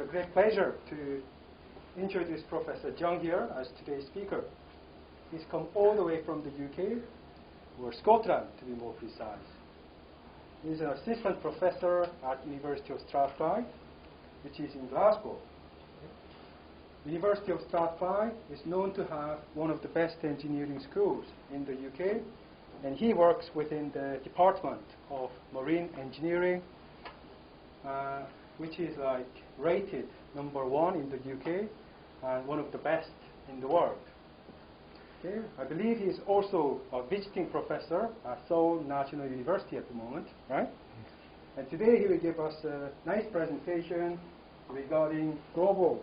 a great pleasure to introduce Professor Jung here as today's speaker. He's come all the way from the UK, or Scotland to be more precise. He's an assistant professor at the University of Strathclyde, which is in Glasgow. The University of Strathclyde is known to have one of the best engineering schools in the UK, and he works within the Department of Marine Engineering, which is like rated #1 in the UK and one of the best in the world. Okay. I believe he's also a visiting professor at Seoul National University at the moment, right? And today he will give us a nice presentation regarding global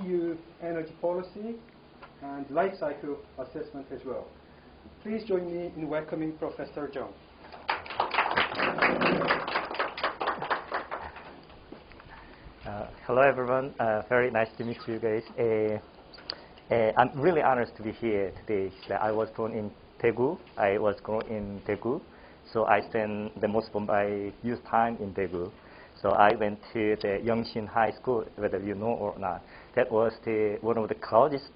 EU energy policy and life cycle assessment as well. Please join me in welcoming Professor Jung. Hello, everyone. Very nice to meet you guys. I'm really honored to be here today. I was born in Daegu. I was grown in Daegu. So I spent the most of my youth time in Daegu. So I went to the Youngshin High School, whether you know or not. That was one of the closest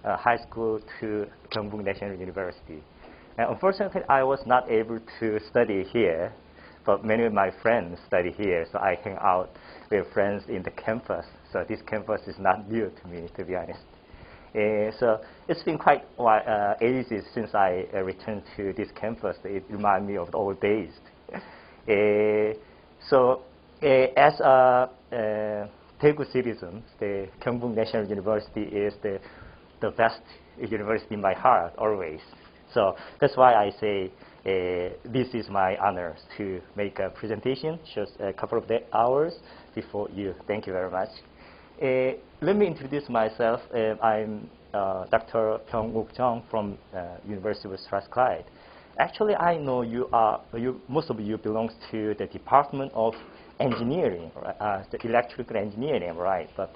high school to Kyungbuk National University. And unfortunately, I was not able to study here, but many of my friends study here. So I hang out with friends in the campus. So this campus is not new to me, to be honest. So it's been quite ages since I returned to this campus. It reminds me of the old days. As a Daegu citizen, the Kyungbuk National University is the best university in my heart, always. So that's why I say this is my honor to make a presentation just a couple of hours before you. Thank you very much. Let me introduce myself. I'm Dr. Kyungbuk Jung from University of Strathclyde. Actually, I know most of you belongs to the Department of Engineering, the electrical engineering, right? But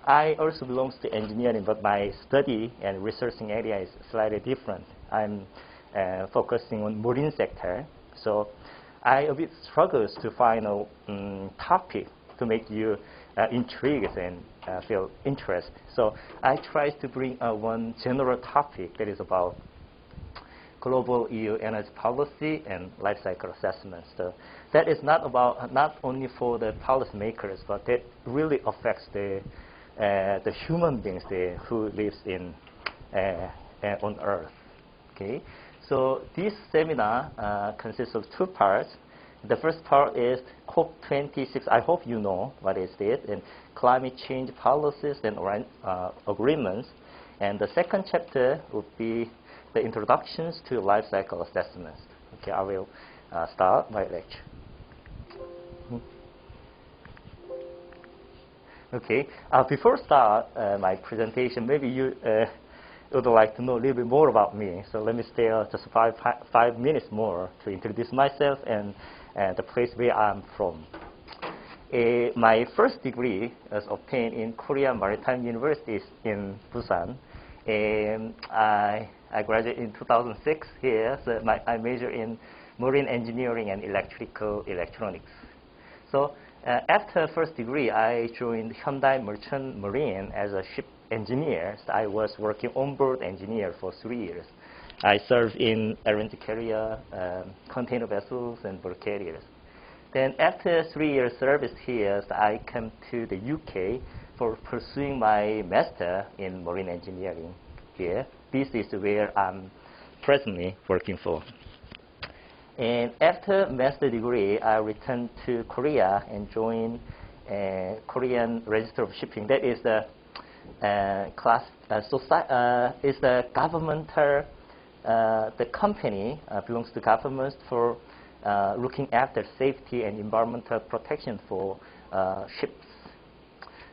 I also belongs to engineering, but my study and researching area is slightly different. I'm focusing on marine sector, so I a bit struggles to find a topic to make you intrigued and feel interest. So I try to bring one general topic that is about global EU energy policy and life cycle assessment. So that is not only for the policymakers, but that really affects the human beings who lives on Earth. Okay. So this seminar consists of two parts. The first part is COP26. I hope you know what is it, and climate change policies and agreements. And the second chapter would be the introductions to life cycle assessments. Okay, I will start my lecture. Okay, before start my presentation, maybe you would like to know a little bit more about me. So let me stay just five minutes more to introduce myself and the place where I'm from. My first degree was obtained in Korea Maritime University in Busan. I graduated in 2006 here. So I major in marine engineering and electrical electronics. So after first degree, I joined Hyundai Merchant Marine as a ship engineer. So I was working onboard engineer for 3 years. I served in LNG carrier, container vessels, and bulk carriers. Then after 3 years service here, so I came to the UK for pursuing my master in marine engineering here. This is where I'm presently working for. And after master degree, I returned to Korea and joined Korean Register of Shipping. That is the is the governmental. The company belongs to government for looking after safety and environmental protection for ships.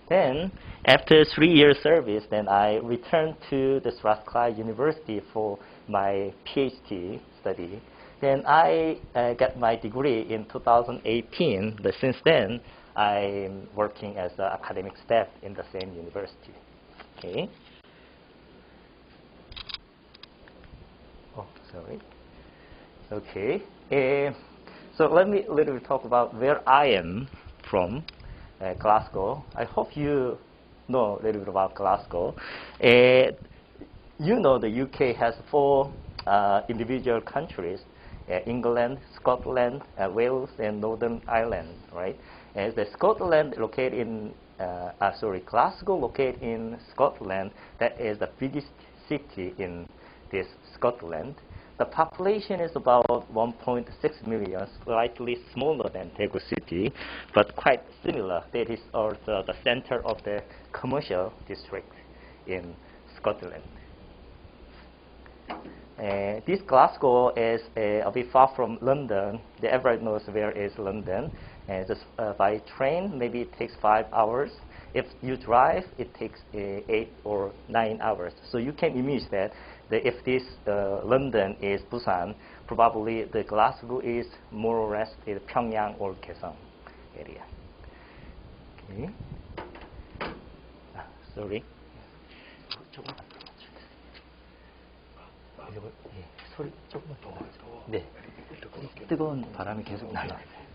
Then, after 3 years service, then I returned to the Strathclyde University for my PhD study. Then I got my degree in 2018, but since then, I'm working as an academic staff in the same university. Okay. Oh, sorry. Okay. So let me a little bit talk about where I am from. Glasgow. I hope you know a little bit about Glasgow. You know the UK has 4 individual countries, England, Scotland, Wales, and Northern Ireland, right? And the Scotland located in, Glasgow located in Scotland, that is the biggest city in this Scotland. The population is about 1.6 million, slightly smaller than Daegu City, but quite similar. That is also the center of the commercial district in Scotland. This Glasgow is a bit far from London. Everyone knows where is London. Just by train, maybe it takes 5 hours. If you drive, it takes 8 or 9 hours. So you can imagine that if this London is Busan, probably the Glasgow is more or less the Pyongyang or Kaesong area. Okay. Sorry. 소리 조금만 더. 네. 뜨거운 바람이 계속 나요.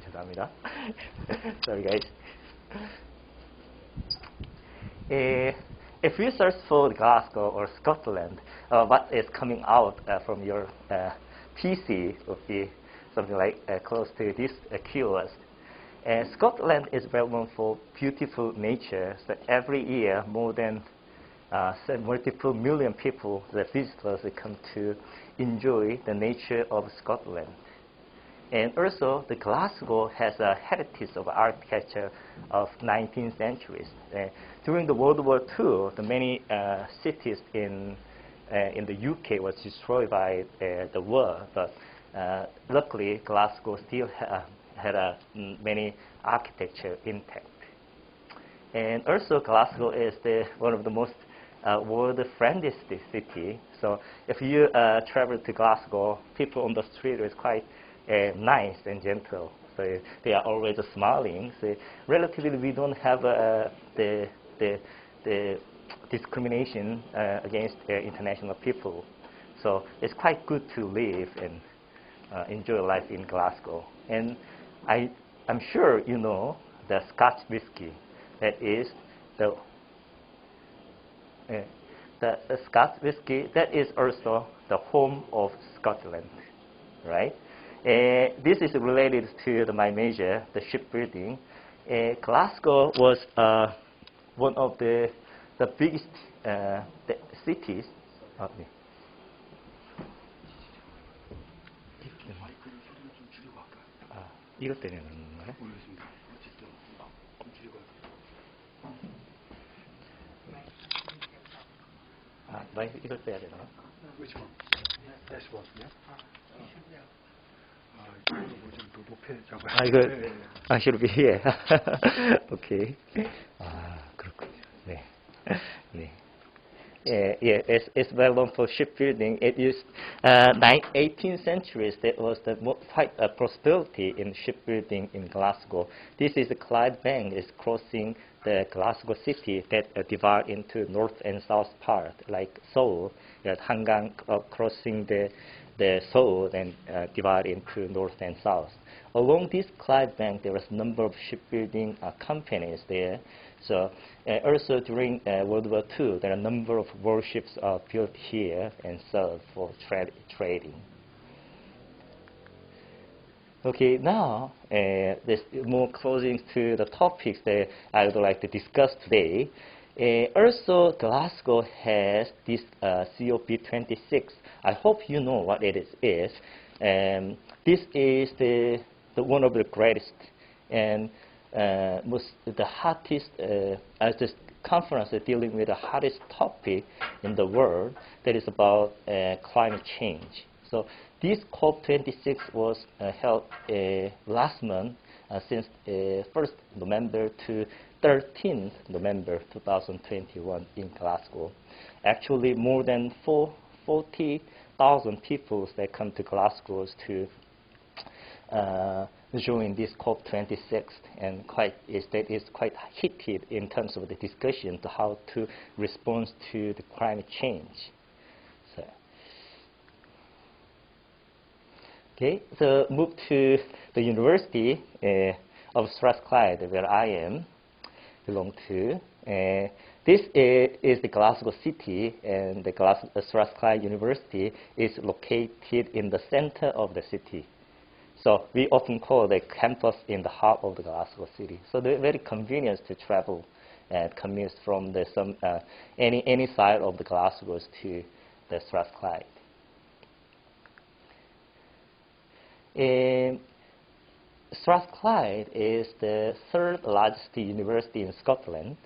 죄송합니다. Sorry, guys. If you search for Glasgow or Scotland, what is coming out from your PC would be something like close to this keywords. Scotland is well known for beautiful nature. So every year, more than multiple million people, the visitors, come to enjoy the nature of Scotland. And also, the Glasgow has a heritage of architecture of 19th centuries. During the World War II, the many cities in the UK was destroyed by the war, but luckily, Glasgow still had many architecture intact. And also, Glasgow is one of the most world-friendliest city. So if you travel to Glasgow, people on the street is quite nice and gentle. So they are always smiling. So relatively, we don't have the discrimination against international people. So it's quite good to live and enjoy life in Glasgow. And I'm sure you know the Scotch whiskey. That is the Scotch whiskey. That is also the home of Scotland, right? This is related to my major, the shipbuilding. Glasgow was one of the biggest cities. 이것 때문에 그러는 거네? 마이크 이걸 빼야 되나? Which one? This one, yeah? 좀 높여자고요. 이거 should be here. Okay. 그렇군요. 네. 네. Yeah, it's well known for shipbuilding. It is 18th centuries that was the quite prosperity in shipbuilding in Glasgow. This is the Clyde Bank is crossing the Glasgow city that divide into north and south part, like Seoul. Hangang crossing the Seoul and divide into north and south. Along this Clyde Bank, there was a number of shipbuilding companies there. So also during World War II, there are a number of warships built here and served for trading. Okay, now there's more closing to the topics that I would like to discuss today. Also, Glasgow has this COP26. I hope you know what it is. This is the one of the greatest and the hottest this conference dealing with the hottest topic in the world, that is about climate change. So this COP26 was held last month since 1st November to 13th November 2021 in Glasgow. Actually, more than 40,000 people that come to Glasgow to join this COP26, and that is quite heated in terms of the discussion to how to respond to the climate change. So move to the University of Strathclyde, where I am. belong to. This is the Glasgow city, and the Strathclyde University is located in the center of the city. So we often call the campus in the heart of the Glasgow city. So they're very convenient to travel and commute from any side of the Glasgow to the Strathclyde. Strathclyde is the third largest university in Scotland,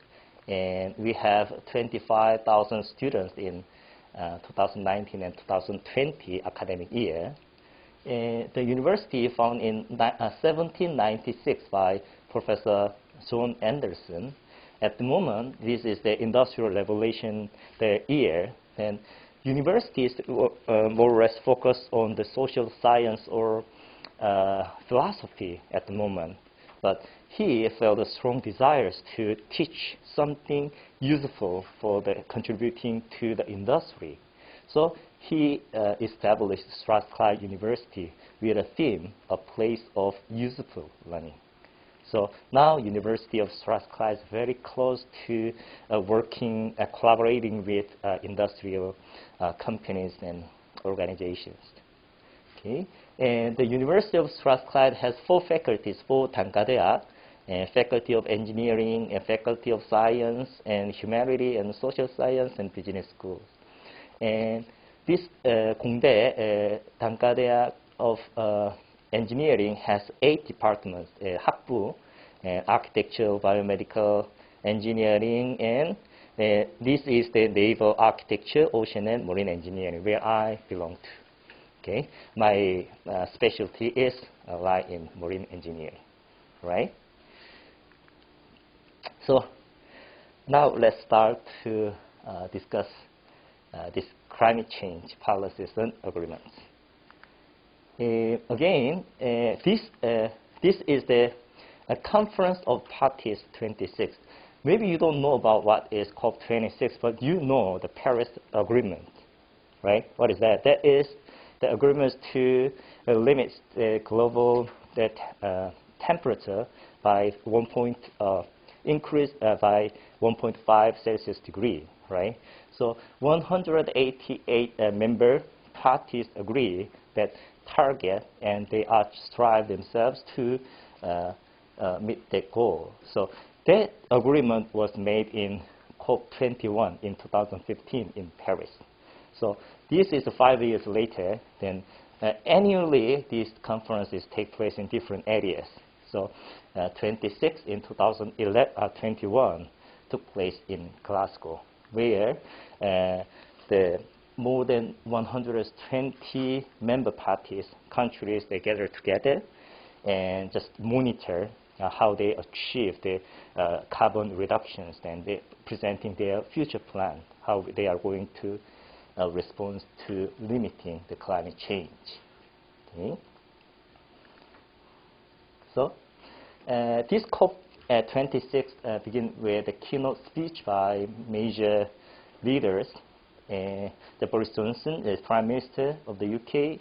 and we have 25,000 students in 2019 and 2020 academic year. The university founded in 1796 by Professor John Anderson. At the moment, this is the Industrial Revolution year, and universities more or less focus on the social science or philosophy at the moment. But he felt a strong desire to teach something useful for the contributing to the industry. So he established Strathclyde University with a theme, a place of useful learning. So now University of Strathclyde is very close to collaborating with industrial companies and organizations. Okay. And the University of Strathclyde has 4 faculties, 4 단과대학, Faculty of Engineering, and Faculty of Science, and Humanity, and Social Science, and Business Schools. And this 공대 단과대학 of Engineering has 8 departments, 학부, Architecture, Biomedical Engineering, and this is the Naval Architecture, Ocean and Marine Engineering, where I belong to. Okay, my specialty is lie in marine engineering, right? So now let's start to discuss this climate change policies and agreements. Again, this is the Conference of Parties 26. Maybe you don't know about what is COP26, but you know the Paris Agreement, right? What is that? That is the agreement to limit the global temperature by increase by 1.5 Celsius degree, right? So 188 member parties agree that target, and they are strive themselves to meet that goal. So that agreement was made in COP21 in 2015 in Paris. So this is 5 years later. Then annually, these conferences take place in different areas. So 26 in 2021 took place in Glasgow, where the more than 120 member parties, countries, they gather together and just monitor how they achieve the carbon reductions, and they presenting their future plan, how they are going to respond to limiting the climate change. Okay. So this COP26 begins with a keynote speech by major leaders. The Boris Johnson is Prime Minister of the UK,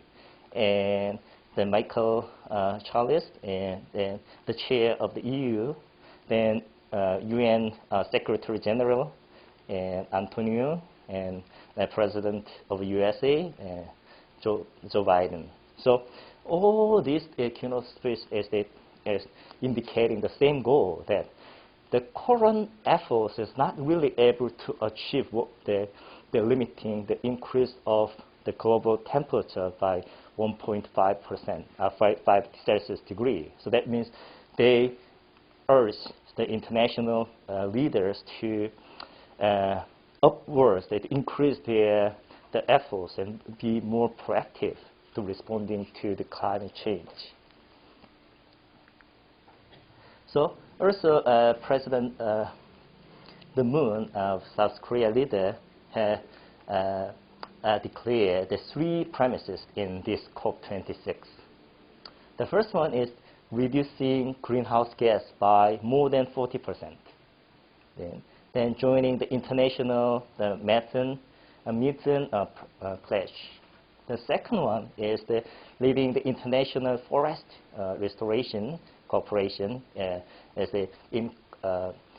and the Michael Charles, and then the Chair of the EU, then UN Secretary General, and Antonio, and the President of the USA, Joe Biden. So all these keynote speeches is indicating the same goal, that the current efforts is not really able to achieve what the limiting the increase of the global temperature by 1.5%, 5 Celsius degree. So that means they urge the international leaders to upwards, they increase the efforts and be more proactive to responding to the climate change. So also President the Moon of South Korea leader has declared the 3 premises in this COP26. The first one is reducing greenhouse gas by more than 40%. Then joining the international methane pledge. The second one is leading the International Forest Restoration Corporation as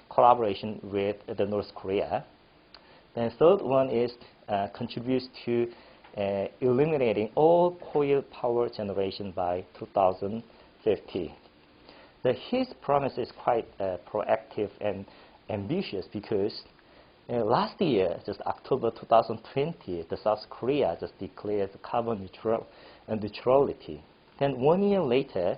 collaboration with the North Korea. Then third one is contributes to eliminating all coal power generation by 2050. His promise is quite proactive and ambitious because last year, just October 2020, the South Korea just declared carbon neutrality. Then 1 year later,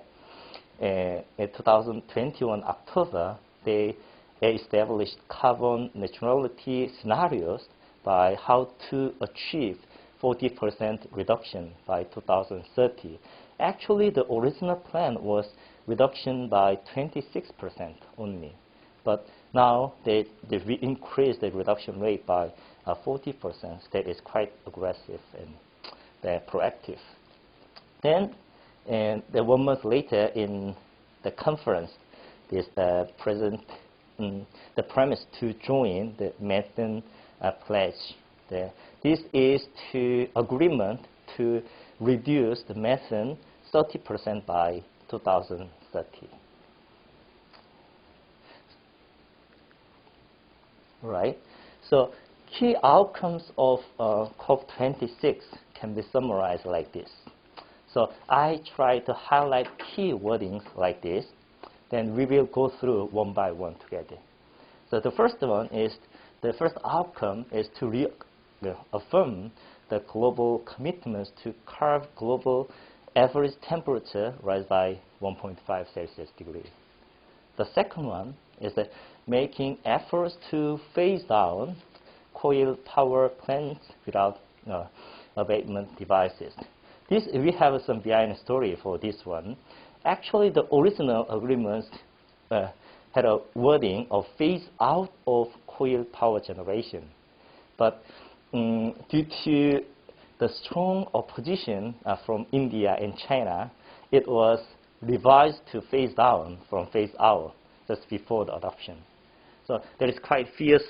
in 2021 October, they established carbon neutrality scenarios by how to achieve 40% reduction by 2030. Actually, the original plan was reduction by 26% only. But now they increased the reduction rate by 40%. That is quite aggressive and proactive. Then, 1 month later in the conference, this the premise to join the methane pledge. This is to agreement to reduce the methane 30% by 2030. Right. So key outcomes of COP26 can be summarized like this. So I try to highlight key wordings like this. Then we will go through one by one together. So the first one is, the first outcome is to reaffirm the global commitments to curb global average temperature rise by 1.5 Celsius degrees. The second one is that making efforts to phase down coal power plants without abatement devices. We have some behind story for this one. Actually, the original agreements had a wording of phase out of coal power generation. But due to the strong opposition from India and China, it was revised to phase down from phase out just before the adoption. So there is quite fierce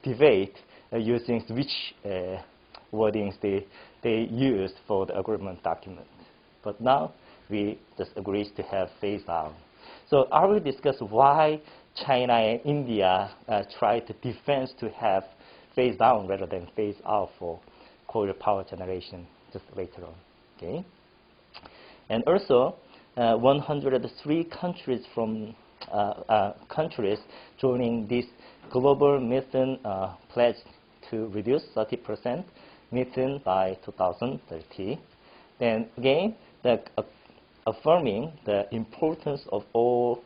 debate using which wordings they used for the agreement document. But now we just agreed to have phase out. So I will discuss why China and India tried to defend to have phase down rather than phase out for coal power generation just later on. Okay. And also, 103 countries from countries joining this global methane pledge to reduce 30% methane by 2030. Then again, affirming the importance of all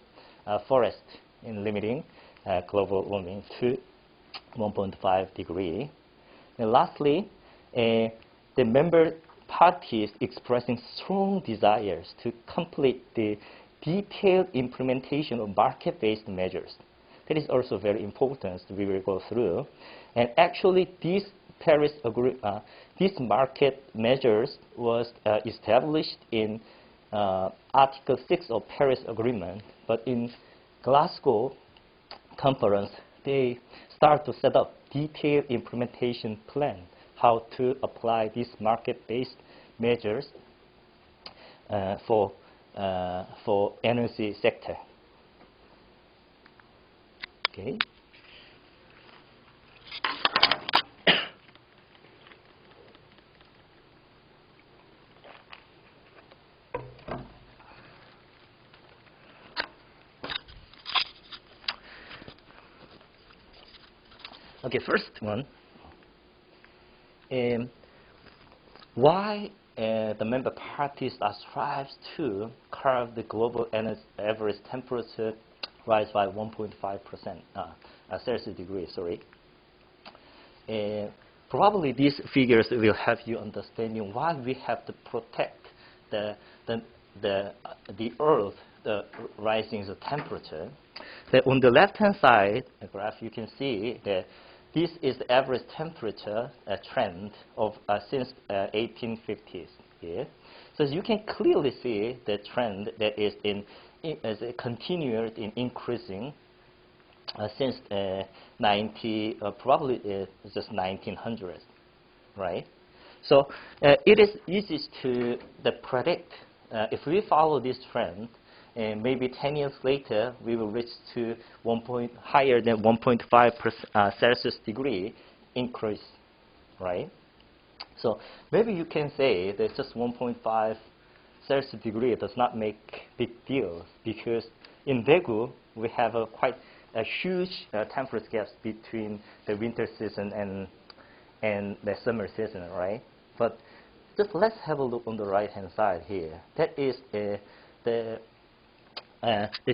forests in limiting global warming to 1.5 degree. And lastly, the member parties expressing strong desires to complete the detailed implementation of market-based measures. That is also very important. We will go through. And actually, these these market measures was established in Article 6 of Paris Agreement. But in Glasgow conference, they start to set up detailed implementation plan how to apply these market-based measures for energy sector. Okay. Okay, first one. Why the member parties are strives to curb the global average temperature rise by 1.5% Celsius degree. Sorry. Probably these figures will help you understanding why we have to protect the Earth, the rising temperature. That on the left-hand side graph, you can see that this is the average temperature trend of since 1850s. Yeah. So you can clearly see the trend that is as it continued in increasing since probably just 1900s, right? So it is easy to predict if we follow this trend, and maybe 10 years later, we will reach to higher than 1.5 Celsius degree increase, right? So maybe you can say that just 1.5 Celsius degree does not make big deals, because in Daegu, we have quite a huge temperature gaps between the winter season and the summer season, right? But just let's have a look on the right-hand side here. That is the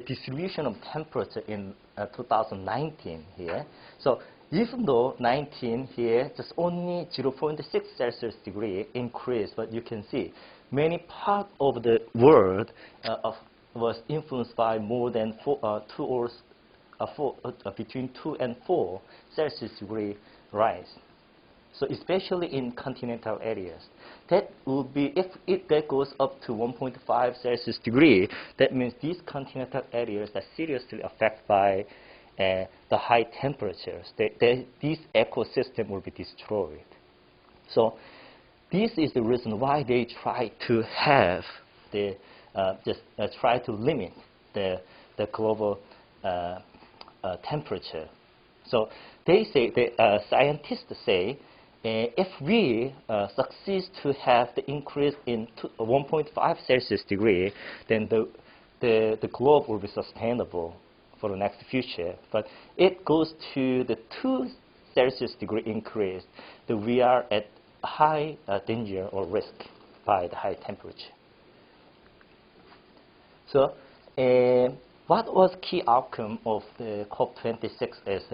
distribution of temperature in 2019 here. So even though 19 here, just only 0.6 Celsius degree increase, but you can see many parts of the world was influenced by more than between 2 and 4 Celsius degree rise. So especially in continental areas, that would be, if that goes up to 1.5 Celsius degree, that means these continental areas are seriously affected by the high temperatures. This ecosystem will be destroyed. So this is the reason why they try to have try to limit the global temperature. So they say, scientists say, if we succeed to have the increase in 1.5 Celsius degree, then the globe will be sustainable for the next future. But it goes to the 2 Celsius degree increase, that we are at high danger or risk by the high temperature. So what was key outcome of the COP26 is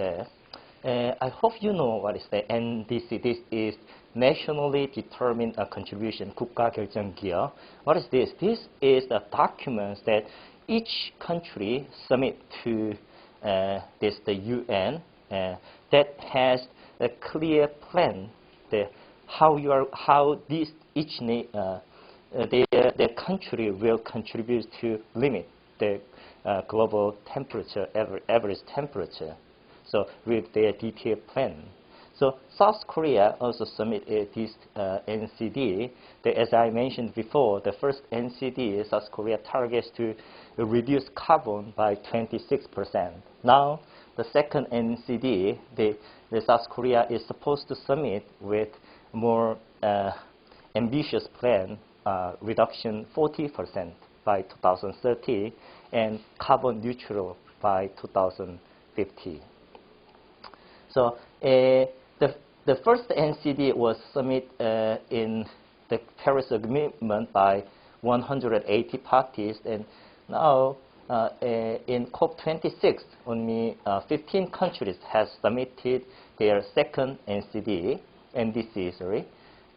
I hope you know what is the NDC. This is Nationally Determined Contribution, 국가결정기여. What is this? This is the documents that each country submit to the UN that has a clear plan that how each their country will contribute to limit the global temperature, average temperature. So with their detailed plan. So South Korea also submitted this NCD. As I mentioned before, the first NCD, South Korea targets to reduce carbon by 26%. Now, the second NCD, the South Korea is supposed to submit with more ambitious plan, reduction 40% by 2030 and carbon neutral by 2050. So the first NCD was submitted in the Paris Agreement by 180 parties, and now in COP26, only 15 countries have submitted their second NCD.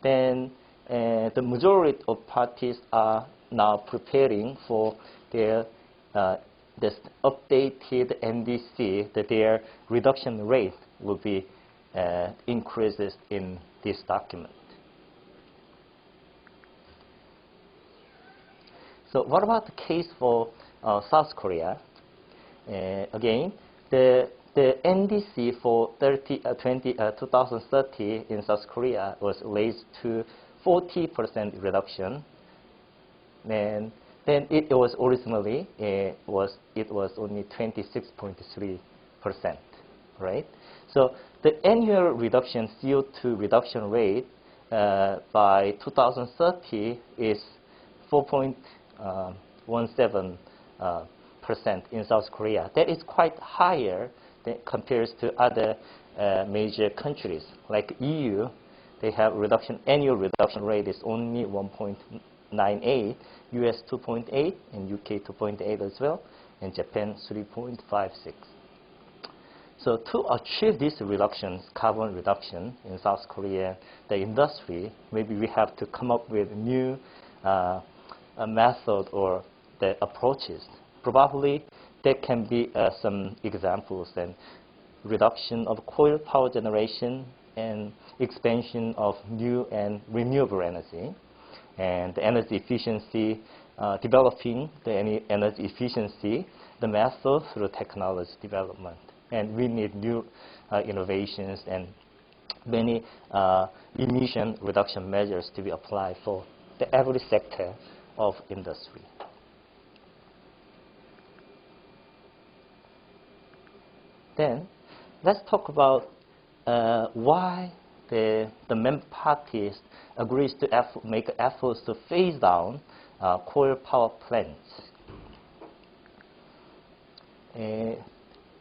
Then the majority of parties are now preparing for their this updated NDC, that their reduction rate will be increases in this document. So what about the case for South Korea? Again, the NDC for 2030 in South Korea was raised to 40% reduction. And then it was originally it was only 26.3%, right? So the annual reduction CO2 reduction rate by 2030 is 4.17% in South Korea. That is quite higher than compared to other major countries like EU. They have annual reduction rate is only 1.98, US 2.8, and UK 2.8 as well, and Japan 3.56. So to achieve these reductions, carbon reduction in South Korea, the industry, maybe we have to come up with new method or the approaches. Probably there can be some examples, and reduction of coal power generation and expansion of new and renewable energy, and the energy efficiency, developing the energy efficiency, the method through technology development. And we need new innovations and many emission reduction measures to be applied for every sector of industry. Then let's talk about why the member parties agrees to make efforts to phase down coal power plants.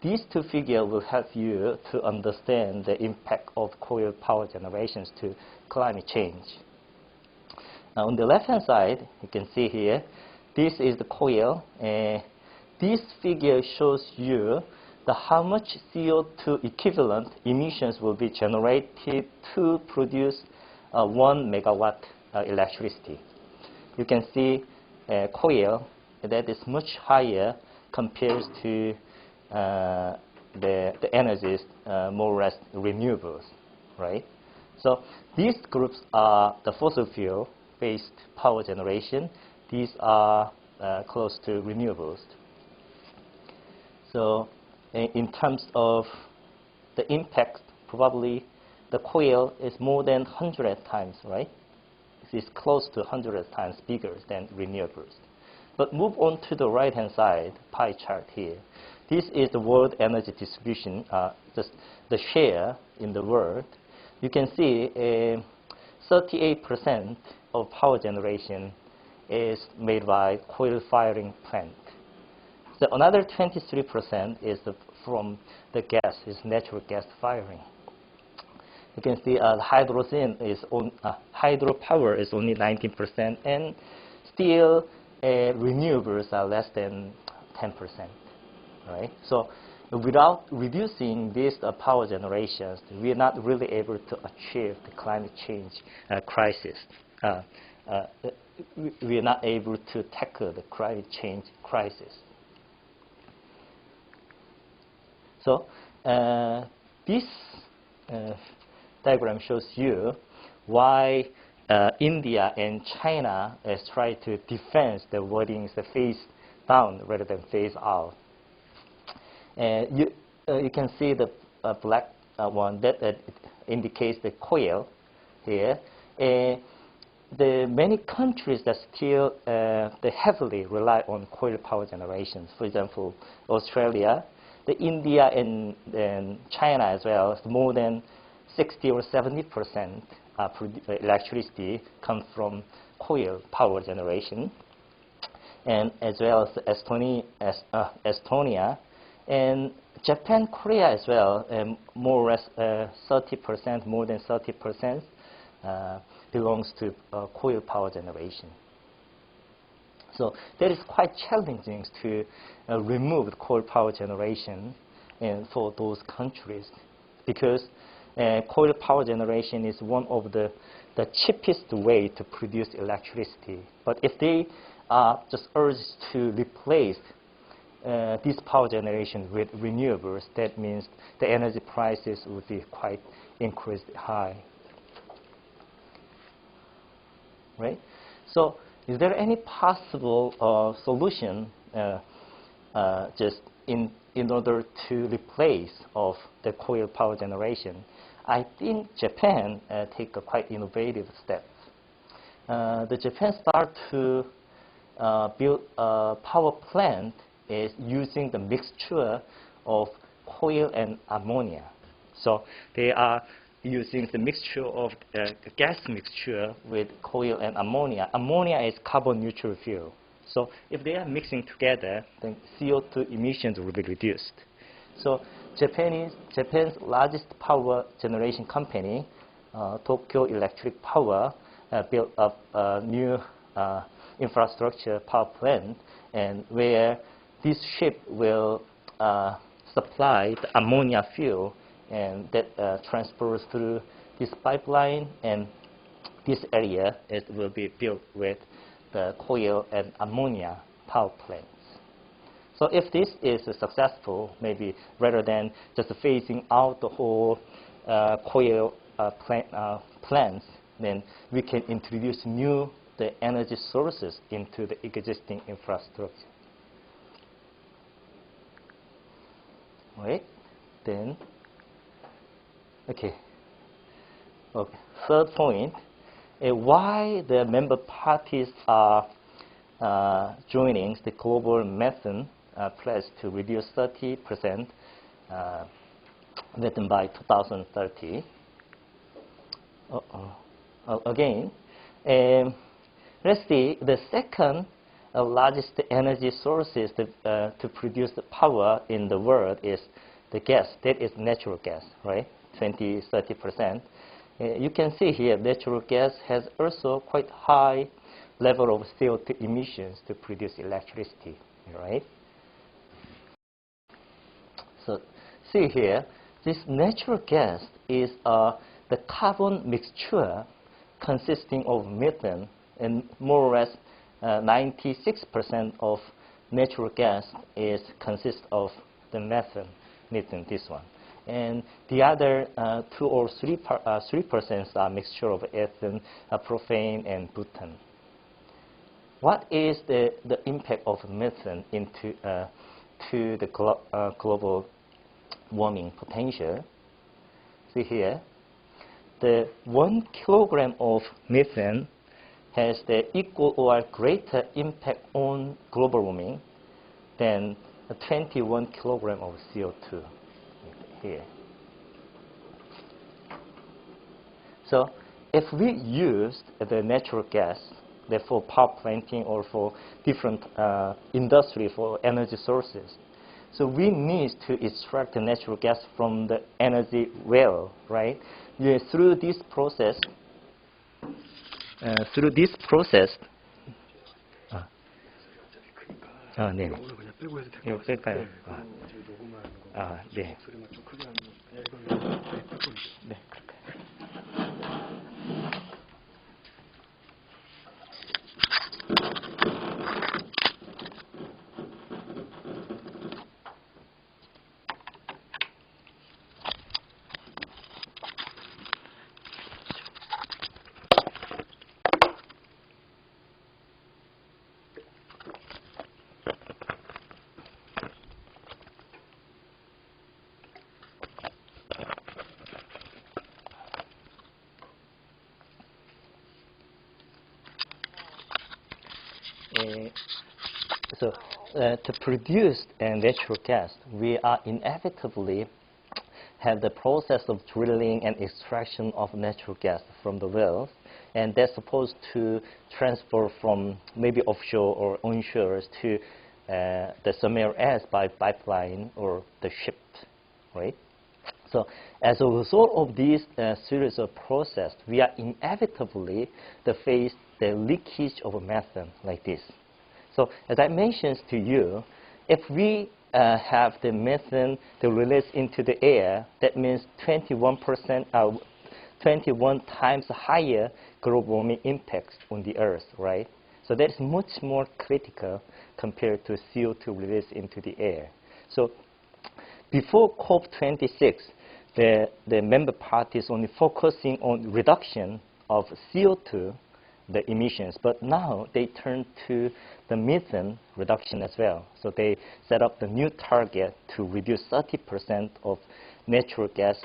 These two figures will help you to understand the impact of coal power generations to climate change. Now, on the left-hand side, you can see here, this is the coal. This figure shows you how much CO2 equivalent emissions will be generated to produce 1 megawatt electricity. You can see coal that is much higher compared to the energies more or less renewables, right? So these groups are the fossil fuel-based power generation. These are close to renewables. So in terms of the impact, probably the coal is more than 100 times, right? It's close to 100 times bigger than renewables. But move on to the right-hand side pie chart here. This is the world energy distribution, just the share in the world. You can see 38% of power generation is made by coal firing plant. So another 23% is from the gas, is natural gas firing. You can see hydropower is only 19%, and still renewables are less than 10%. Right? So without reducing these power generations, we are not really able to achieve the climate change crisis. We are not able to tackle the climate change crisis. So this diagram shows you why India and China is trying to defend the wordings phase down rather than phase out. You can see the black one that indicates the coal here. The many countries that still they heavily rely on coal power generations. For example, Australia, India, and China as well. More than 60 or 70% electricity comes from coal power generation, and as well as Estonia. And Japan, Korea as well, more or less 30%, more than 30% belongs to coal power generation. So that is quite challenging to remove the coal power generation for those countries, because coal power generation is one of the cheapest way to produce electricity. But if they are just urged to replace this power generation with renewables, that means the energy prices would be quite increased high. Right? So is there any possible solution just in order to replace of the coal power generation? I think Japan take a quite innovative step. The Japan start to build a power plant is using the mixture of coal and ammonia. So they are using the mixture of gas mixture with coal and ammonia. Ammonia is carbon neutral fuel. So if they are mixing together, then CO2 emissions will be reduced. So Japan's largest power generation company, Tokyo Electric Power, built up a new infrastructure power plant, and where this ship will supply the ammonia fuel, and that transfers through this pipeline, and this area will be built with the coal and ammonia power plants. So if this is successful, maybe rather than just phasing out the whole coal plants, then we can introduce the energy sources into the existing infrastructure. Right? Then, okay. Third point, why the member parties are joining the global methane pledge to reduce 30% methane by 2030. Again, let's see, the second largest energy sources to produce the power in the world is the gas. That is natural gas, right? 20-30%. You can see here natural gas has also quite high level of CO2 emissions to produce electricity, right? So see here, this natural gas is the carbon mixture consisting of methane, and more or less 96% of natural gas consists of the methane, this one. And the other 2 or 3% are mixture of ethane, propane, and butane. What is the impact of methane into to the global warming potential? See here, the 1 kilogram of methane has the equal or greater impact on global warming than 21 kilogram of CO2 here. So if we use the natural gas, therefore power planting or for different industry for energy sources, so we need to extract the natural gas from the energy well, right? Yeah, through this process, 네. 이거 뺄까요? 네. 네, to produce natural gas, we are inevitably have the process of drilling and extraction of natural gas from the wells, and that's supposed to transfer from maybe offshore or onshore to the somewhere else by pipeline or the ship, right? So as a result of this series of process, we are inevitably to face the leakage of methane like this. So as I mentioned to you, if we have the methane to release into the air, that means 21 times higher global warming impacts on the Earth, right? So that is much more critical compared to CO2 release into the air. So before COP26, the member parties only focusing on reduction of CO2, the emissions, but now they turn to the methane reduction as well. So they set up the new target to reduce 30% of natural gas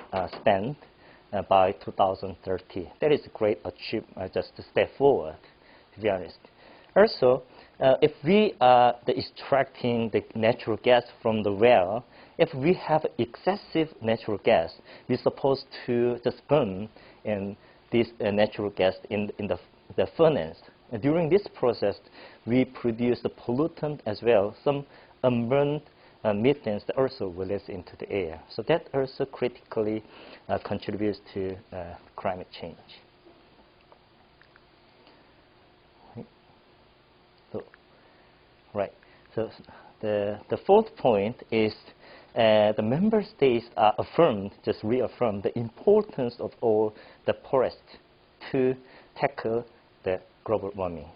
spent by 2030. That is a great achievement, just a step forward, to be honest. Also, if we are extracting the natural gas from the well, if we have excessive natural gas, we're supposed to just burn in this natural gas in the furnace. And during this process, we produce the pollutant as well, some unburned methanes that also release into the air. So that also critically contributes to climate change. So the fourth point is the member states are reaffirmed the importance of all the forests to tackle the global warming.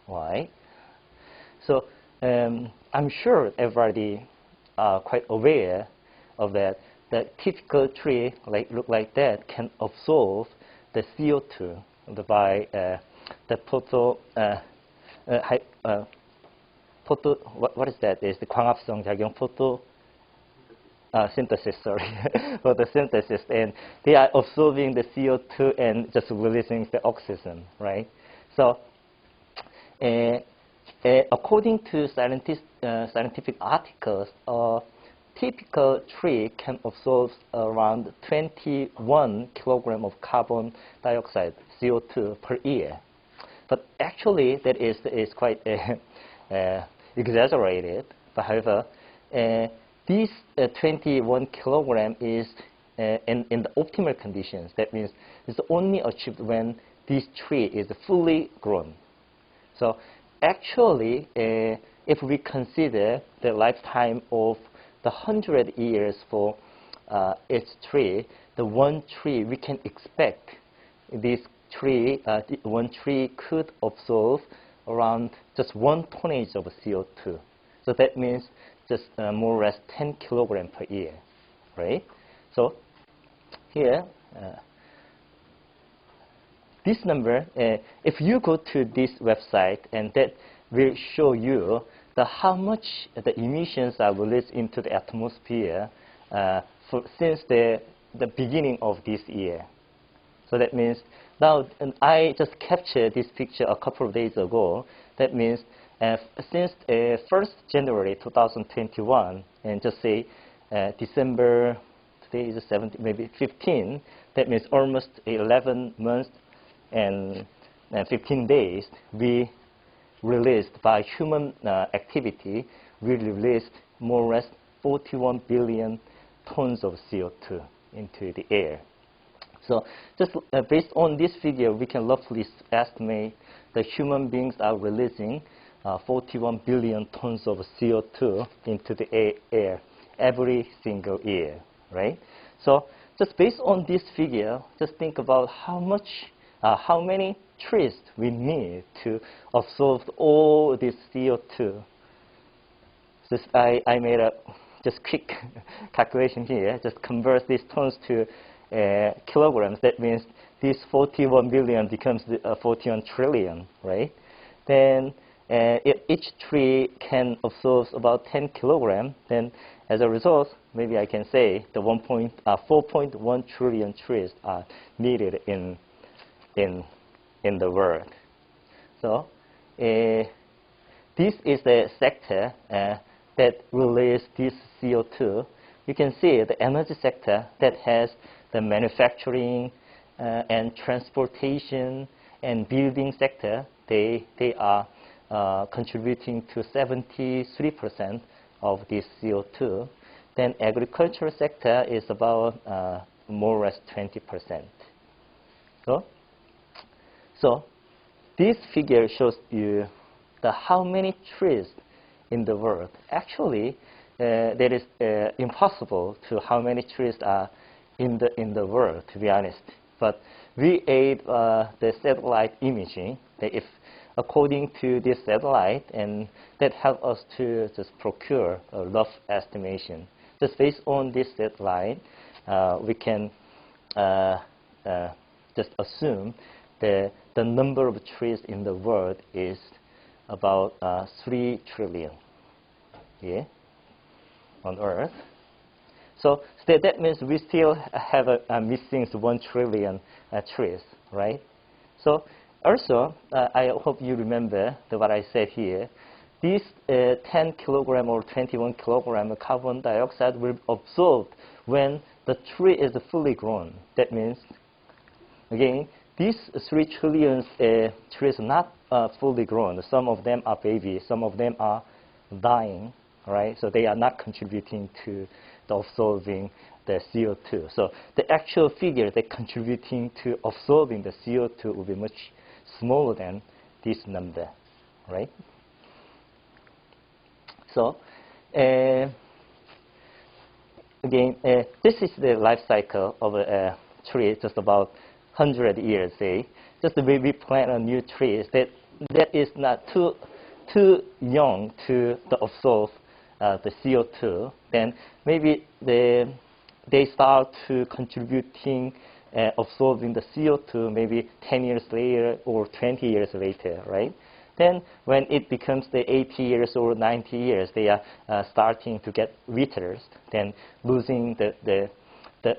Why? So I'm sure everybody are quite aware of that. The typical tree look like that can absorb the CO2 by the what is that? Is the 광합성 작용 synthesis, sorry, photosynthesis, and they are absorbing the CO2 and just releasing the oxygen, right? So, according to scientific articles, typical tree can absorb around 21 kilogram of carbon dioxide, CO2, per year. But actually, that is quite exaggerated. But however, this 21 kilogram is in the optimal conditions. That means it's only achieved when this tree is fully grown. So actually, if we consider the lifetime of the 100 years for its tree, the one tree we can expect this tree, one tree could absorb around just 1 tonnage of CO2. So that means just more or less 10 kilogram per year, right? So here, this number, if you go to this website, and that will show you how much the emissions are released into the atmosphere since the beginning of this year. So that means now, and I just captured this picture a couple of days ago. That means since 1st January 2021, and just say December, today is 17, maybe 15, that means almost 11 months and 15 days, we released by human activity, we released more or less 41 billion tons of CO2 into the air. So just based on this figure, we can roughly estimate that human beings are releasing 41 billion tons of CO2 into the air every single year, right? So just based on this figure, just think about how many trees we need to absorb all this CO2. So I made a just quick calculation here. Just convert these tons to kilograms. That means this 41 billion becomes 41 trillion, right? Then if each tree can absorb about 10 kilograms, then as a result, maybe I can say the 4.1 trillion trees are needed in the world. So this is the sector that releases this CO2. You can see the energy sector that has the manufacturing and transportation and building sector. They are contributing to 73% of this CO2. Then agricultural sector is about more or less 20%. So this figure shows you how many trees in the world. Actually, that is impossible to how many trees are in the world, to be honest. But we aid the satellite imaging. That if according to this satellite, and that helps us to just procure a rough estimation. Just based on this satellite, we can just assume the number of trees in the world is about 3 trillion on Earth. So that means we still have a missing 1 trillion trees, right? So also, I hope you remember what I said here. This 10 kilogram or 21 kilogram of carbon dioxide will be absorbed when the tree is fully grown. That means, again, these 3 trillion trees are not fully grown. Some of them are baby, some of them are dying, right? So they are not contributing to the absorbing the CO2. So the actual figure that contributing to absorbing the CO2 will be much smaller than this number, right? So again, this is the life cycle of a tree, just about 100 years, say. Just the way we plant a new tree, that is not too young to absorb the CO2. Then maybe they start to contributing, absorbing the CO2 maybe 10 years later or 20 years later, right? Then when it becomes the 80 years or 90 years, they are starting to get withers, then losing the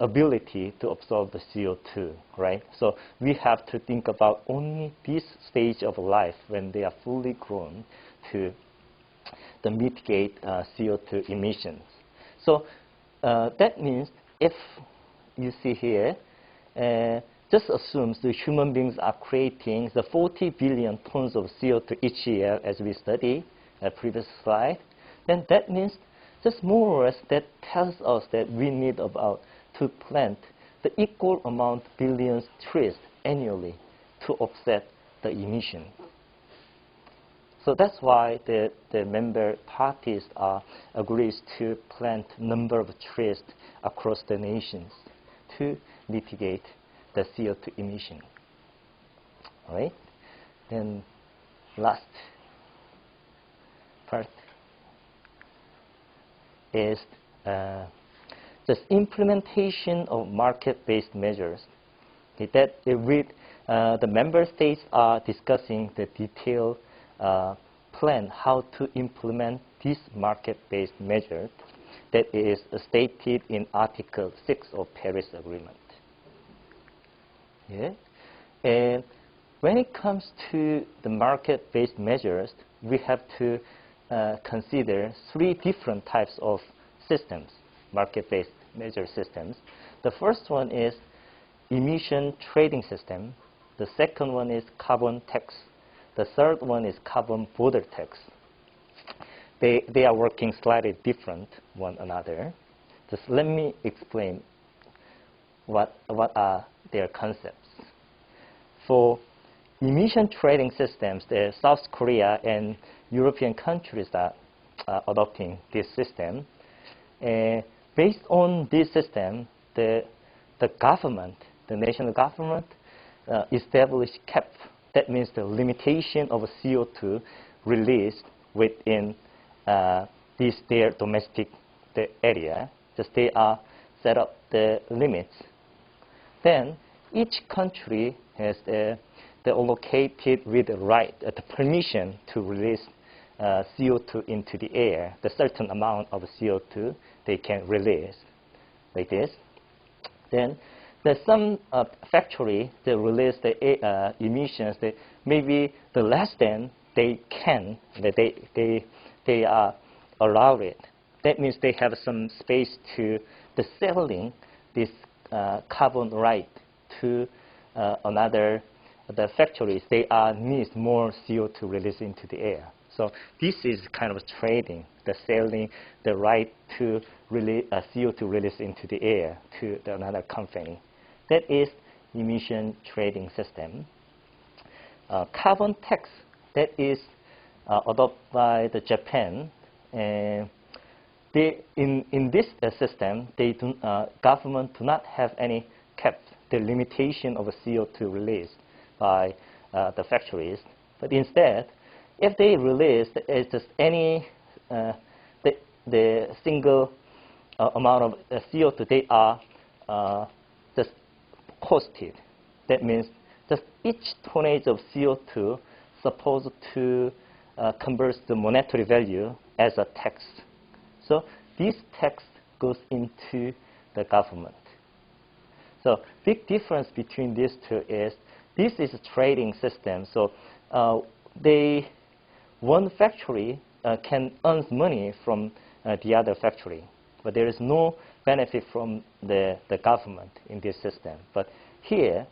ability to absorb the CO2, right? So we have to think about only this stage of life when they are fully grown to mitigate CO2 emissions. So that means if you see here, just assumes the human beings are creating the 40 billion tons of CO2 each year, as we studied at previous slide, then that means just more or less that tells us that we need about to plant the equal amount billions trees annually to offset the emission. So that's why the member parties agrees to plant number of trees across the nations to mitigate the CO2 emission. All right. Then last part is just implementation of market-based measures. Okay, that with the member states are discussing the detailed plan how to implement this market-based measure that is stated in Article 6 of Paris Agreement. Yeah. And when it comes to the market-based measures, we have to consider 3 different types of systems, market-based measure systems. The first one is emission trading system. The second one is carbon tax. The third one is carbon border tax. They are working slightly different one another. Just let me explain what are their concepts. For emission trading systems, the South Korea and European countries are adopting this system. Based on this system, the government, the national government, established cap. That means the limitation of CO2 released within their domestic area. Just they are set up the limits. Then each country has the allocated with the right, the permission to release CO2 into the air. The certain amount of CO2 they can release, like this. Then there's some factory that release the emissions that maybe the less than they can, that they are allowed it. That means they have some space to the selling this carbon right to the factories. They need more CO2 released into the air. So this is kind of trading, the selling the right to release CO2 released into the air to another company. That is emission trading system. Carbon tax, that is adopted by the Japan. In this system, government do not have any cap, the limitation of CO2 released by the factories. But instead, if they release just any the single amount of CO2, they are just costed. That means just each tonnage of CO2 supposed to convert the monetary value as a tax. So this tax goes into the government. So big difference between these two is this is a trading system. So one factory can earn money from the other factory, but there is no benefit from the government in this system. But here,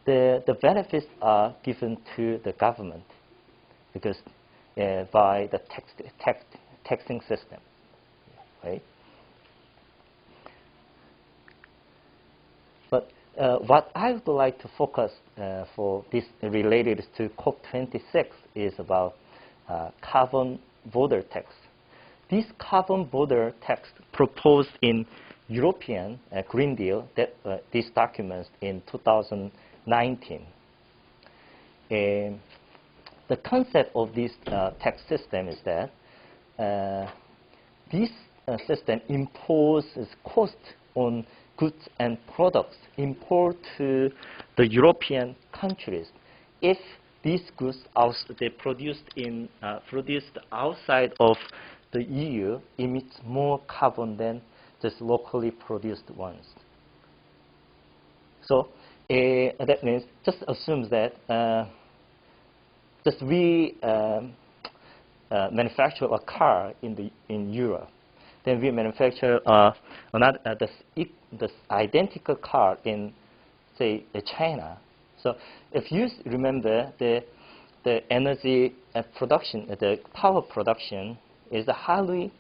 the benefits are given to the government because by the taxing system, right? But what I would like to focus for this related to COP26 is about carbon border tax. This carbon border tax proposed in European Green Deal, that this document in 2019. The concept of this tax system is that this system imposes cost on goods and products import to the European countries. If these goods they produced outside of the EU emits more carbon than just locally produced ones. So that means just assumes that just we manufacture a car in Europe. then we manufacture the identical car in, say, China. So if you remember, the energy production, the power production is highly,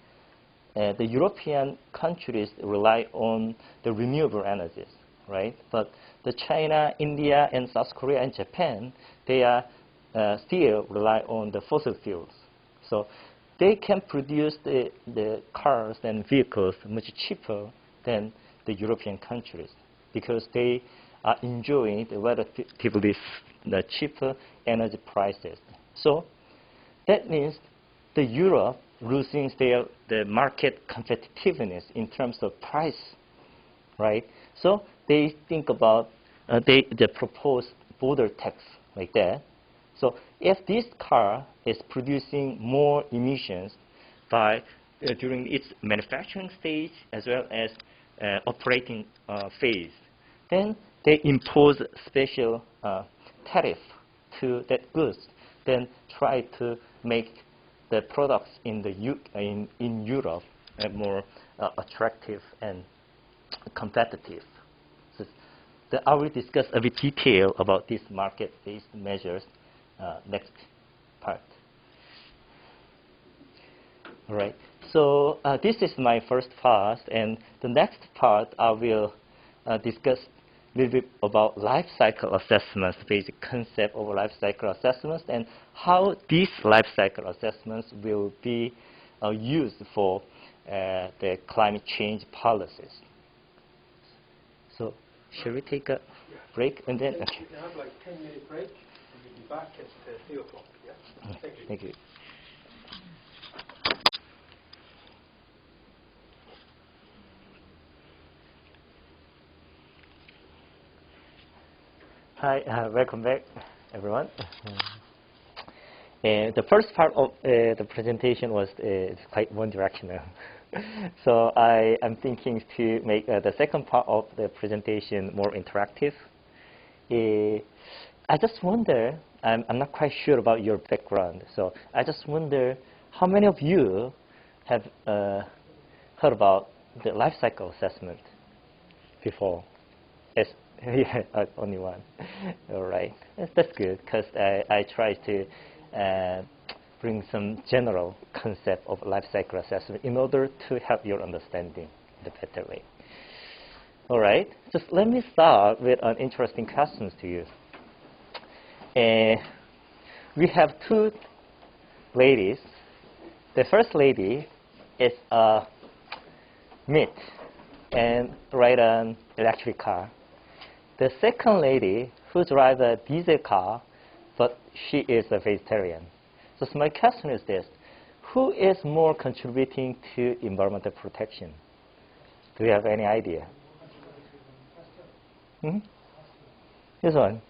the European countries rely on the renewable energies, right? But the China, India, and South Korea and Japan, they are still rely on the fossil fuels. So they can produce the cars and vehicles much cheaper than the European countries because they are enjoying the relatively the cheaper energy prices. So that means the Europe losing the market competitiveness in terms of price, right? So they think about they propose border tax like that. So if this car is producing more emissions by during its manufacturing stage as well as operating phase, then they impose special tariff to that goods, then try to make the products in Europe more attractive and competitive. So I will discuss a bit detail about these market-based measures next part. All right. So this is my first part, and the next part I will discuss a little bit about life cycle assessments, basic concept of life cycle assessments, and how these life cycle assessments will be used for the climate change policies. So, shall we take a break and then? Okay. You can have like a 10-minute break, and we'll be back at 3 o'clock. Yeah. Thank you. Thank you. Hi, welcome back, everyone. The first part of the presentation was quite one-directional. So I am thinking to make the second part of the presentation more interactive. I just wonder, I'm not quite sure about your background, so I just wonder how many of you have heard about the life cycle assessment before? Yes. Yeah, only one. All right, that's good because I try to bring some general concept of life cycle assessment in order to help your understanding in a better way. All right, just let me start with an interesting question to you. We have two ladies. The first lady is a meat and ride an electric car. The second lady who drives a diesel car, but she is a vegetarian. So my question is this: who is more contributing to environmental protection? Do you have any idea? This one.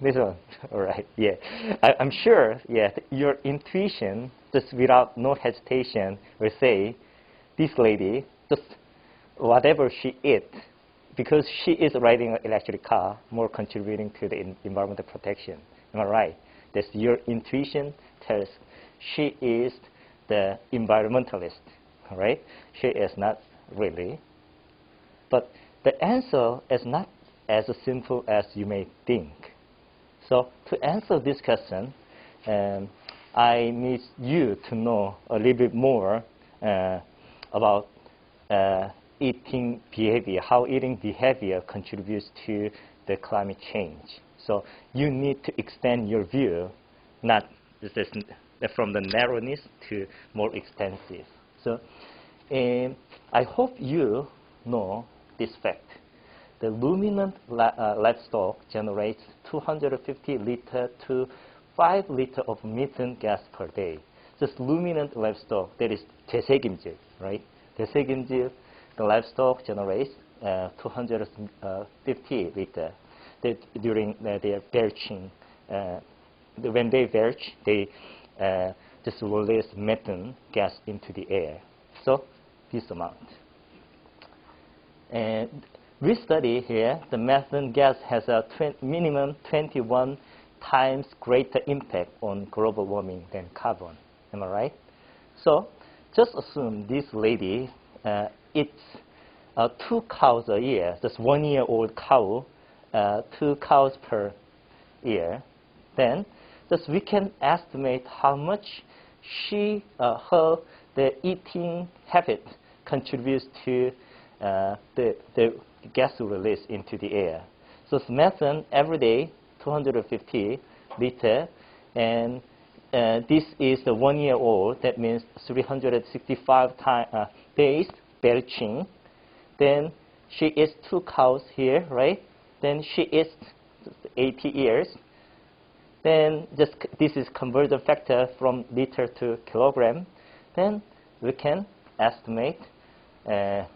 This one. All right. Yeah. I'm sure. Yeah. Your intuition, just without no hesitation, will say, this lady, just whatever she eats, because she is riding an electric car, more contributing to the environmental protection. Am I right? That's your intuition tells she is the environmentalist, all right? She is not really. But the answer is not as simple as you may think. So to answer this question, I need you to know a little bit more about eating behavior, how eating behavior contributes to the climate change. So you need to extend your view, not from the narrowness to more extensive. So I hope you know this fact. The ruminant livestock generates 250 liter to 5 liter of methane gas per day. Just ruminant livestock, that is 되새김질, right? 되새김질, the livestock generates 250 liter. During their belching, when they belch, they just release methane gas into the air. So this amount. And we study here the methane gas has a minimum 21 times greater impact on global warming than carbon. Am I right? So just assume this lady eats 2 cows a year, just 1-year-old cow, 2 cows per year, then just we can estimate how much the eating habit contributes to the gas release into the air. So methane every day, 250 liter, and this is the 1-year-old. That means 365 days belching. Then she eats 2 cows here, right? Then she eats 80 years. Then just this is conversion factor from liter to kilogram. Then we can estimate the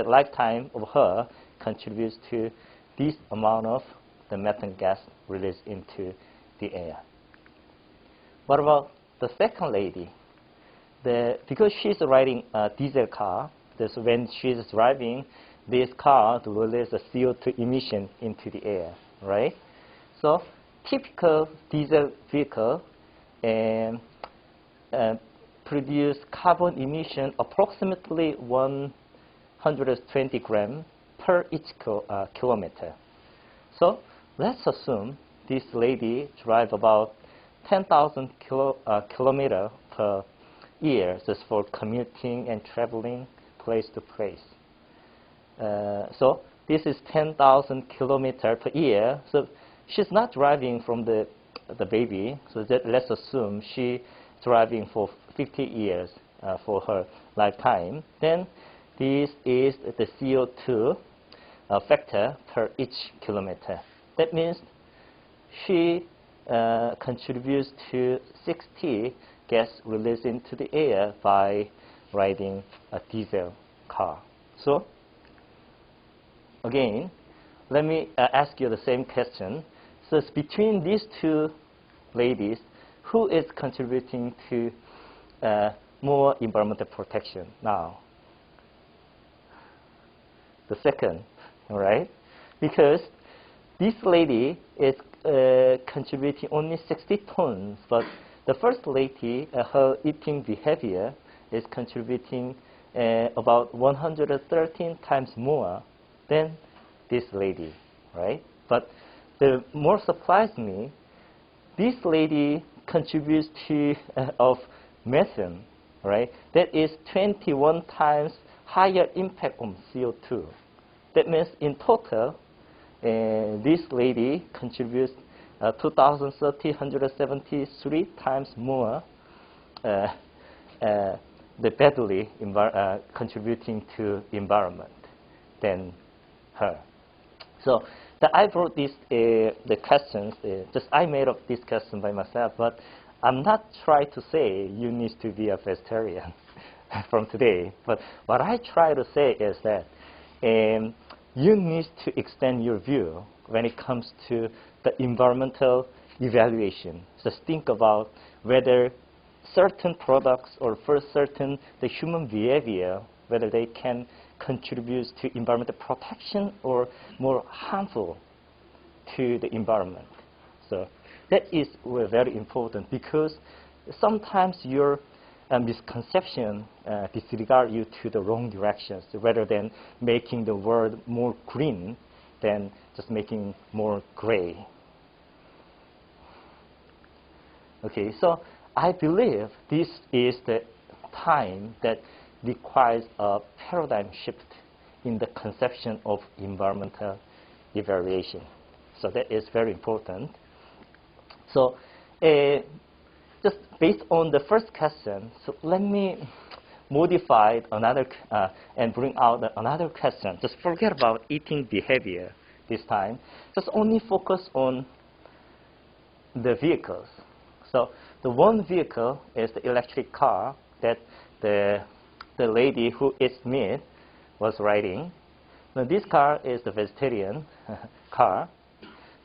lifetime of her contributes to this amount of the methane gas released into the air. What about the second lady? Because she's riding a diesel car, that's when she's driving this car to release the CO2 emission into the air, right? So typical diesel vehicle produce carbon emission approximately 120 grams per each kilometer. So let's assume this lady drive about 10,000 kilometers per year just for commuting and traveling place to place. So this is 10,000 kilometers per year. So she's not driving from the baby. So let's assume she driving for 50 years for her lifetime. Then this is the CO2 factor per each kilometer. That means she contributes to 60 gas released into the air by riding a diesel car. So again, let me ask you the same question. So it's between these two ladies, who is contributing to more environmental protection now? The second, right? Because this lady is contributing only 60 tons, but the first lady, her eating behavior is contributing about 113 times more than this lady, right? But the more surprised me, this lady contributes to of methane, right? That is 21 times higher impact on CO2. That means in total, this lady contributes 2,373 times more the badly contributing to environment than her. So I brought this the questions. Just I made up this question by myself, but I'm not trying to say you need to be a vegetarian from today. But what I try to say is that you need to extend your view when it comes to the environmental evaluation. Just think about whether certain products or for certain the human behavior, whether they can contribute to environmental protection or more harmful to the environment. So that is very important, because sometimes your misconception disregard you to the wrong directions, rather than making the world more green than just making more gray. Okay, so I believe this is the time that requires a paradigm shift in the conception of environmental evaluation. So that is very important. So just based on the first question, so let me modify another and bring out another question. Just forget about eating behavior this time. Just only focus on the vehicles. So the one vehicle is the electric car that the lady who eats meat was riding. Now this car is the vegetarian car,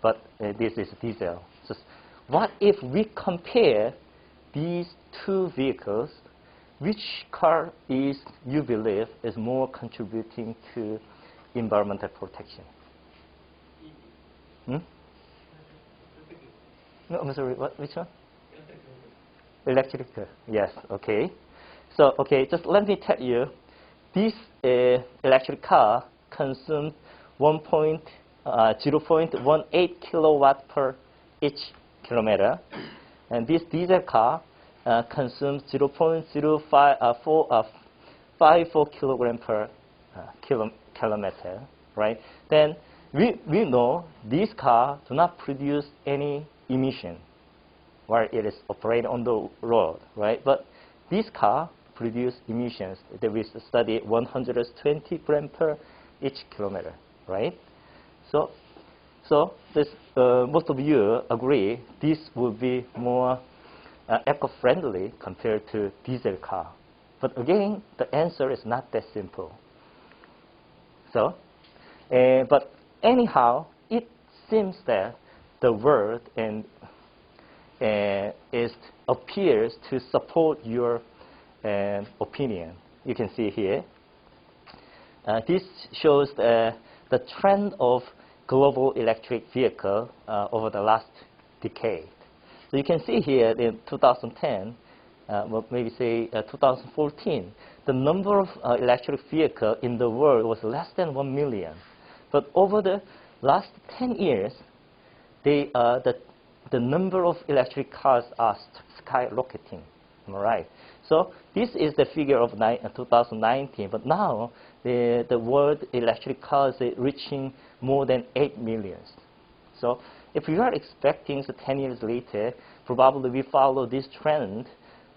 but this is diesel. So what if we compare these two vehicles? Which car is, you believe, is more contributing to environmental protection? Hmm? No, I'm sorry, which one? Electric, yes, okay. So, okay, just let me tell you, this electric car consumes 0.18 kilowatt per each kilometer, and this diesel car consumes 0.054 kilogram per kilometer, right? Then we know these cars do not produce any emission while it is operating on the road, right? But this car produce emissions that we study 120 gram per each kilometer, right? So this, most of you agree this will be more eco-friendly compared to diesel car. But again, the answer is not that simple. So, but anyhow, it seems that the world appears to support your opinion. You can see here. This shows the trend of global electric vehicle over the last decade. So you can see here in 2010, well, maybe say 2014, the number of electric vehicles in the world was less than 1 million. But over the last 10 years, the number of electric cars are skyrocketing. Am I right? So this is the figure of 2019, but now the world electric cars are reaching more than 8 million. So if we are expecting 10 years later, probably we follow this trend,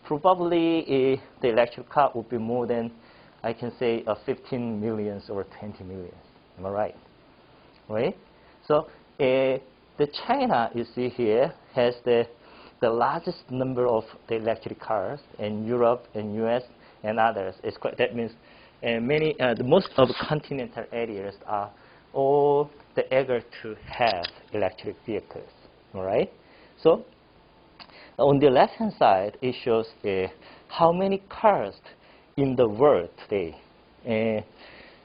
probably the electric car will be more than, I can say, 15 million or 20 million. Am I right? Right? So the China, you see here, has the largest number of the electric cars, and Europe and US and others. That means most of the continental areas are all the eager to have electric vehicles. All right? So on the left-hand side, it shows how many cars in the world today.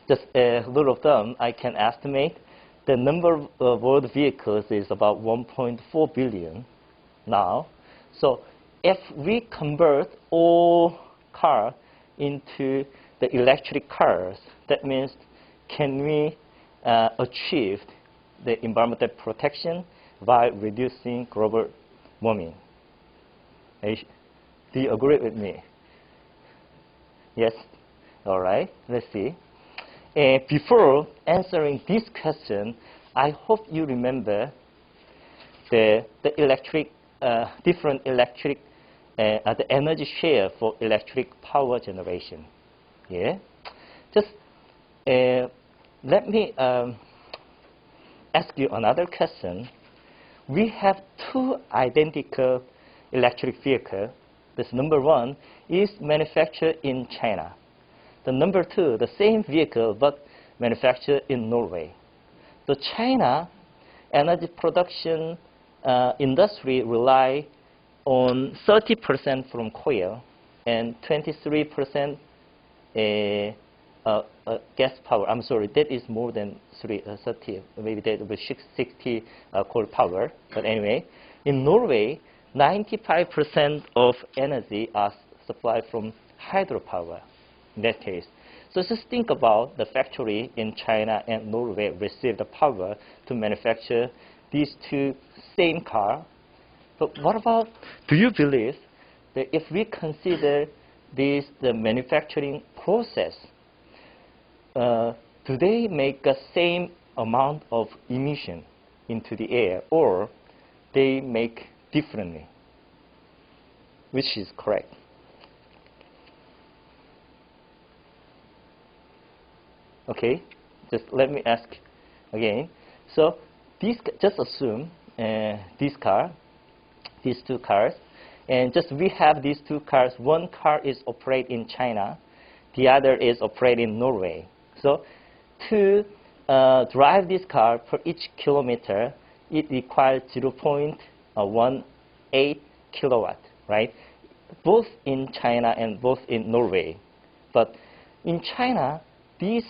Just a rule of thumb, I can estimate the number of world vehicles is about 1.4 billion now. So if we convert all cars into the electric cars, that means can we achieve the environmental protection by reducing global warming? Do you agree with me? Yes? All right, let's see. Before answering this question, I hope you remember the different electric, the energy share for electric power generation. Yeah? Just let me ask you another question. We have two identical electric vehicles. This number one is manufactured in China. The number two, the same vehicle but manufactured in Norway. The China energy production industry rely on 30% from coal and 23% gas power. I'm sorry, that is more than 30. Maybe that will be 60 coal power. But anyway, in Norway, 95% of energy are supplied from hydropower. In that case. So just think about the factory in China and Norway receive the power to manufacture these two same cars. But what about, do you believe that if we consider the manufacturing process, do they make the same amount of emission into the air, or they make differently? Which is correct? Okay, just let me ask again. So just assume these two cars, and just we have these two cars. One car is operated in China, the other is operated in Norway. So to drive this car per each kilometer, it requires 0.18 kilowatt, right? Both in China and both in Norway. But in China, these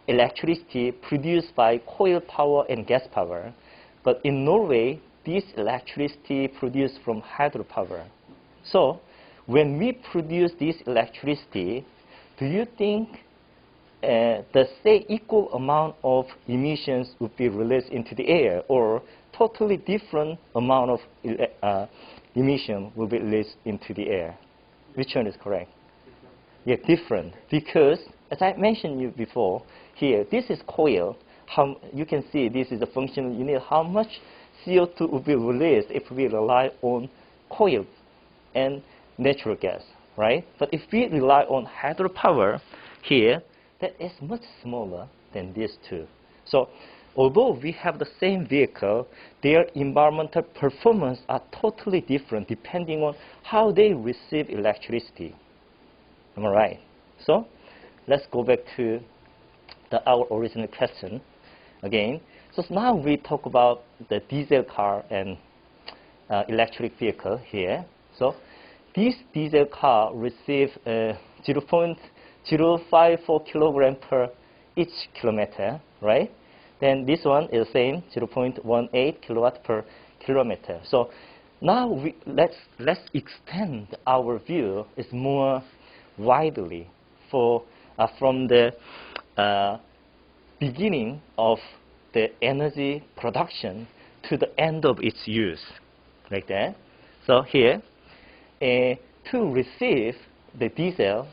electricity produced by coal power and gas power, but in Norway, this electricity produced from hydropower. So when we produce this electricity, do you think the same equal amount of emissions would be released into the air, or totally different amount of emission will be released into the air? Which one is correct? Yeah, different. Because, as I mentioned you before, here, this is coil. You can see this is a functional unit. How much CO2 will be released if we rely on coal and natural gas, right? But if we rely on hydropower here, that is much smaller than these two. So although we have the same vehicle, their environmental performance are totally different depending on how they receive electricity. Am I right? So let's go back to our original question again. So now we talk about the diesel car and electric vehicle here. So this diesel car receives 0.054 kilogram per each kilometer, right? Then this one is the same, 0.18 kilowatt per kilometer. So now let's extend our view is more widely from the beginning of the energy production to the end of its use, like that. So here, to receive the diesel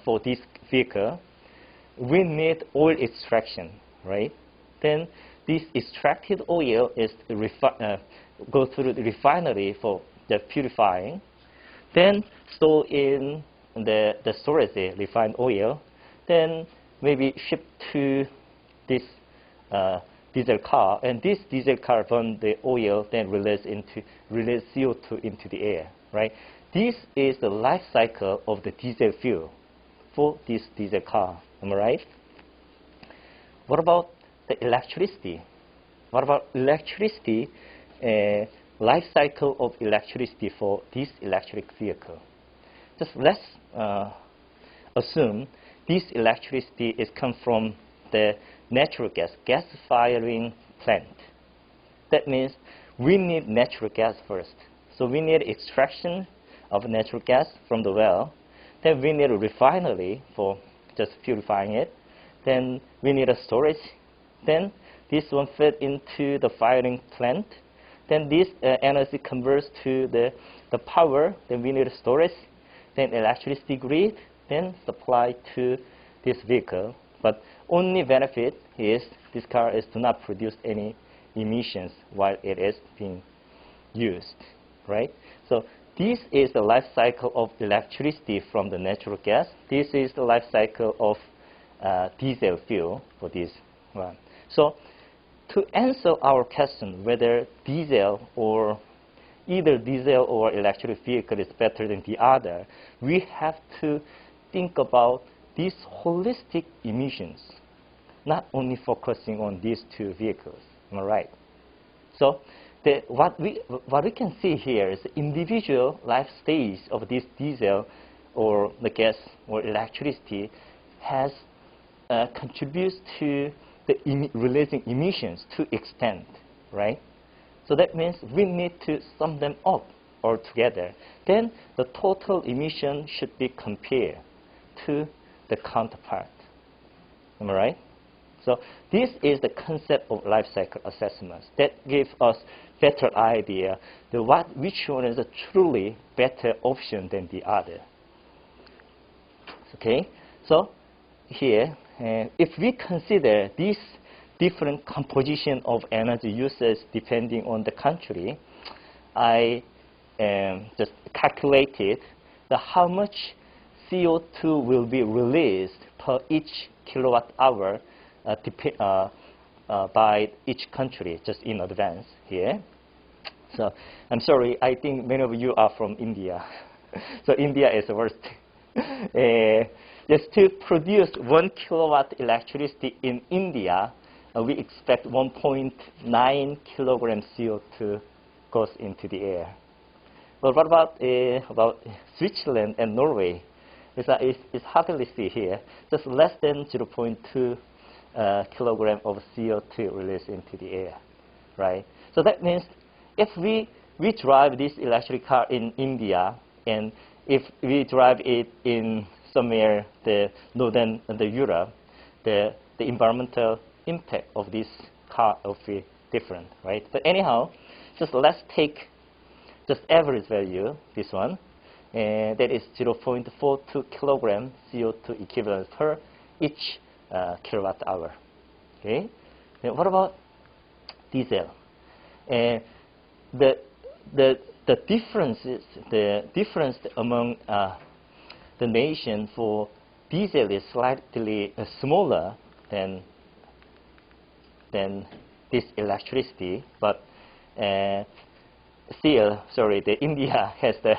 for this vehicle, we need oil extraction, right? Then this extracted oil is go through the refinery for the purifying, then stored in the storage, refined oil, then maybe shipped to this diesel car, and this diesel car burn the oil, then release CO2 into the air, right? This is the life cycle of the diesel fuel for this diesel car. Am I right? What about the electricity? What about electricity? Life cycle of electricity for this electric vehicle. Just let's assume this electricity is come from the natural gas firing plant. That means we need natural gas first. So we need extraction of natural gas from the well. Then we need a refinery for just purifying it. Then we need a storage. Then this one fed into the firing plant. Then this energy converts to the power. Then we need a storage. Then electricity grid. Then supply to this vehicle. But only benefit is this car do not produce any emissions while it is being used, right? So this is the life cycle of electricity from the natural gas. This is the life cycle of diesel fuel for this one. So to answer our question whether either diesel or electric vehicle is better than the other, we have to think about these holistic emissions, not only focusing on these two vehicles. Am I right? So what we can see here is the individual life stage of this diesel or the gas or electricity has contributes to the releasing emissions to extent, right? So that means we need to sum them up all together. Then the total emission should be compared to the counterpart. Am I right? So this is the concept of life cycle assessments that gives us better idea which one is a truly better option than the other. Okay, so here, if we consider this different composition of energy uses depending on the country, I just calculated how much CO2 will be released per each kilowatt hour by each country, just in advance here. So I'm sorry, I think many of you are from India. So India is the worst. Just to produce 1 kilowatt electricity in India, we expect 1.9 kilogram CO2 goes into the air. But what about Switzerland and Norway? It's hardly see here, just less than 0.2 kilogram of CO2 released into the air, right? So that means if we drive this electric car in India, and if we drive it in somewhere the northern Europe, the environmental impact of this car will be different, right? But anyhow, just let's take just average value, this one, and that is 0.42 kilogram CO2 equivalent per each kilowatt hour. Okay. Then what about diesel? And the difference among the nation for diesel is slightly smaller than this electricity, but still, the India has the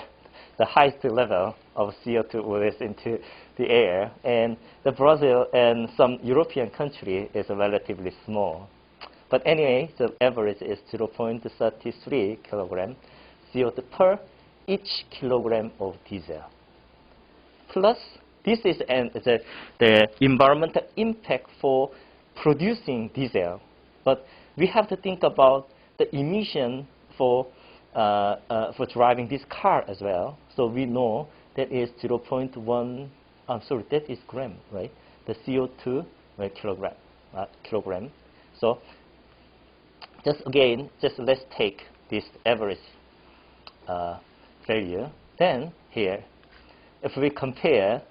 highest level of CO2 released into the air, and the Brazil and some European country is relatively small. But anyway, the average is 0.33 kilogram CO2 per each kilogram of diesel. Plus, this is the environmental impact for producing diesel. But we have to think about the emission for driving this car as well. So we know that is 0.1. That is gram, right? The CO2 kilogram. So just let's take this average value. Then here, if we compare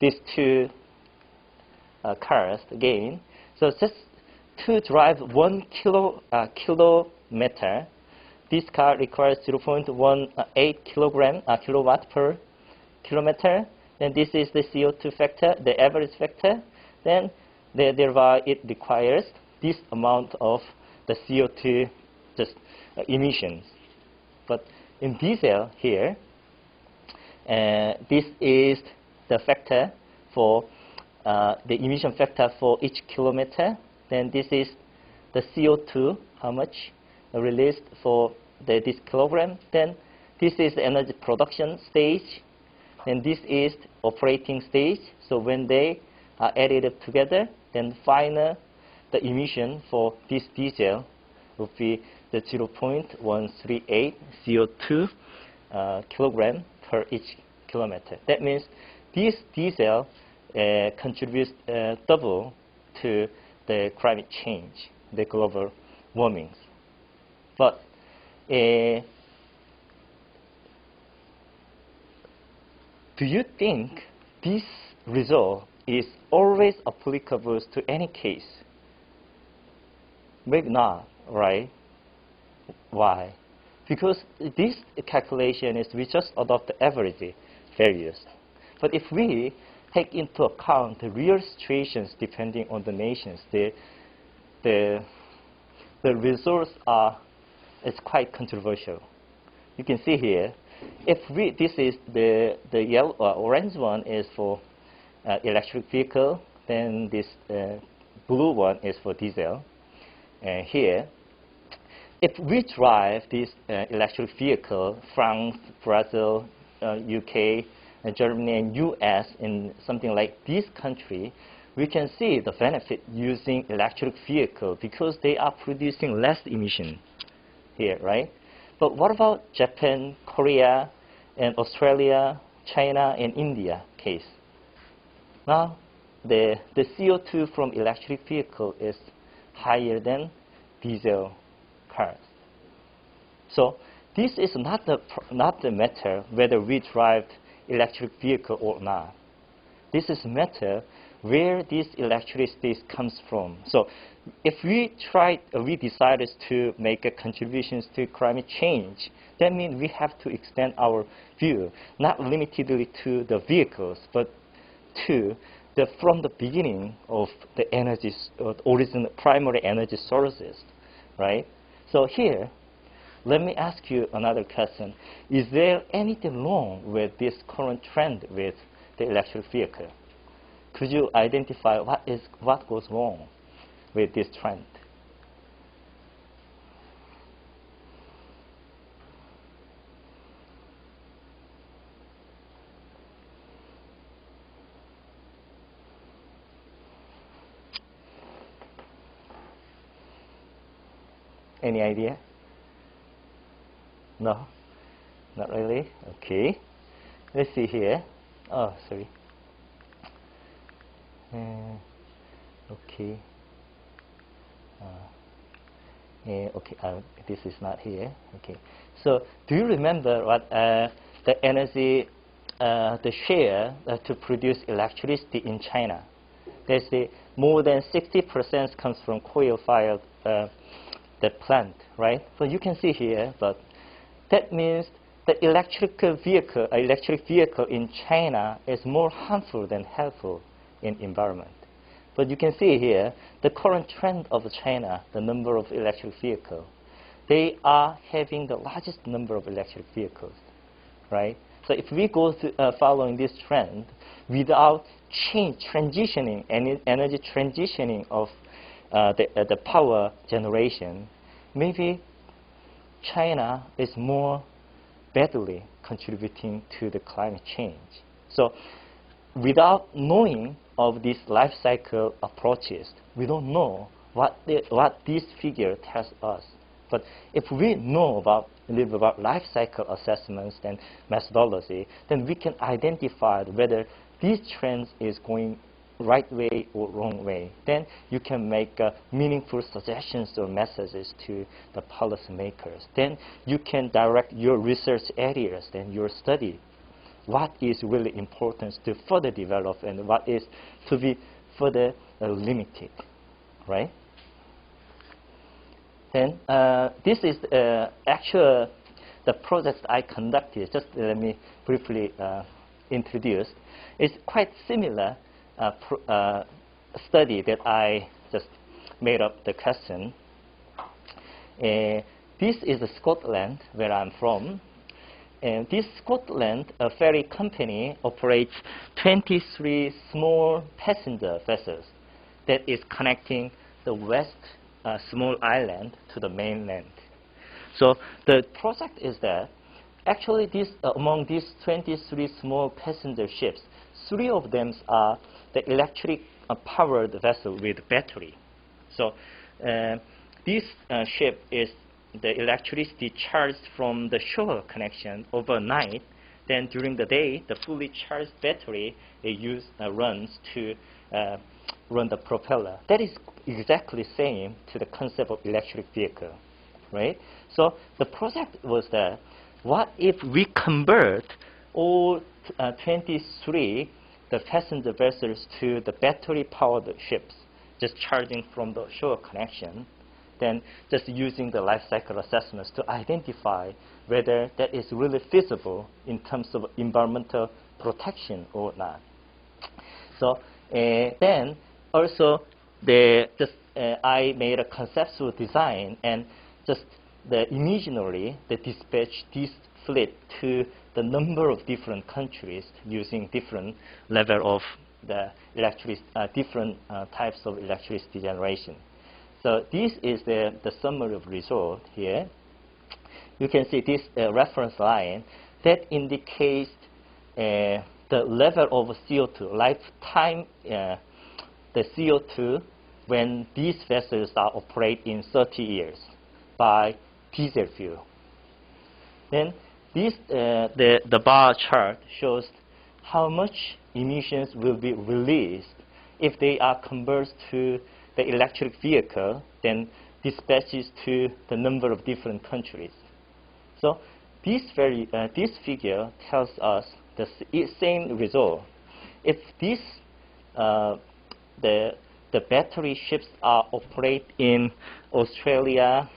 these two cars again, so just to drive 1 kilometer, this car requires 0.18 kilowatt per kilometer. Then this is the CO2 factor, the average factor. Then thereby it requires this amount of the CO2 emissions. But in diesel here, this is the factor for the emission factor for each kilometer. Then this is the CO2, how much released for this kilogram. Then this is the energy production stage. And this is operating stage. So when they are added up together, then final the emission for this diesel will be the 0.138 CO2 kilogram per each kilometer. That means this diesel contributes double to the climate change, the global warming. But do you think this result is always applicable to any case? Maybe not, right? Why? Because this calculation is we just adopt the average values. But if we take into account the real situations depending on the nations, the results it's quite controversial. You can see here, this is the yellow orange one is for electric vehicle, then this blue one is for diesel. And here, if we drive this electric vehicle, France, Brazil, UK, Germany, and US in something like this country, we can see the benefit using electric vehicle because they are producing less emission here, right? But what about Japan, Korea, and Australia, China, and India case? Now, the CO2 from electric vehicle is higher than diesel cars. So this is not the matter whether we drive electric vehicle or not. This is matter where this electricity comes from. So if we decided to make a contributions to climate change, that means we have to extend our view, not limitedly to the vehicles, but to from the beginning of the energy, original primary energy sources, right? So here, let me ask you another question. Is there anything wrong with this current trend with the electric vehicle? Could you identify what goes wrong with this trend? Any idea? No? Not really? Okay. let's see here. Oh, sorry. Okay. Okay, this is not here. Okay. So, do you remember what the energy, the share to produce electricity in China? There's more than 60% comes from coal-fired the plant, right? So you can see here, but that means the electric vehicle in China is more harmful than helpful in environment. But you can see here, the current trend of China, the number of electric vehicles, they are having the largest number of electric vehicles, right? So if we go to, following this trend without transitioning, energy transitioning of the power generation, maybe China is more badly contributing to the climate change. So without knowing of these life cycle approaches, we don't know what this figure tells us. But if we know a little bit about life cycle assessments and methodology, then we can identify whether these trends is going right way or wrong way. Then you can make meaningful suggestions or messages to the policymakers. Then you can direct your research areas and your study. What is really important to further develop and what is to be further limited, right? Then this is actually the project I conducted. Just let me briefly introduce. It's quite similar study that I just made up the question. This is Scotland, where I'm from. And this Scotland, a ferry company, operates 23 small passenger vessels that is connecting the west small island to the mainland. So the project is that actually among these 23 small passenger ships, 3 of them are the electric powered vessel with battery. So this ship is the electricity charged from the shore connection overnight. Then during the day, the fully charged battery runs to run the propeller. That is exactly same to the concept of electric vehicle, right? So the project was that what if we convert all 23 the passenger vessels to the battery-powered ships, just charging from the shore connection, then just using the life cycle assessments to identify whether that is really feasible in terms of environmental protection or not. So then also I made a conceptual design and just imaginary dispatch this fleet to the number of different countries using different level of the different types of electricity generation. So this is the summary of result here. You can see this reference line that indicates the level of CO2, lifetime the CO2 when these vessels are operated in 30 years by diesel fuel. Then this the bar chart shows how much emissions will be released if they are converted to the electric vehicle, then dispatches to the number of different countries. So this figure tells us the same result. If this the battery ships are operated in Australia,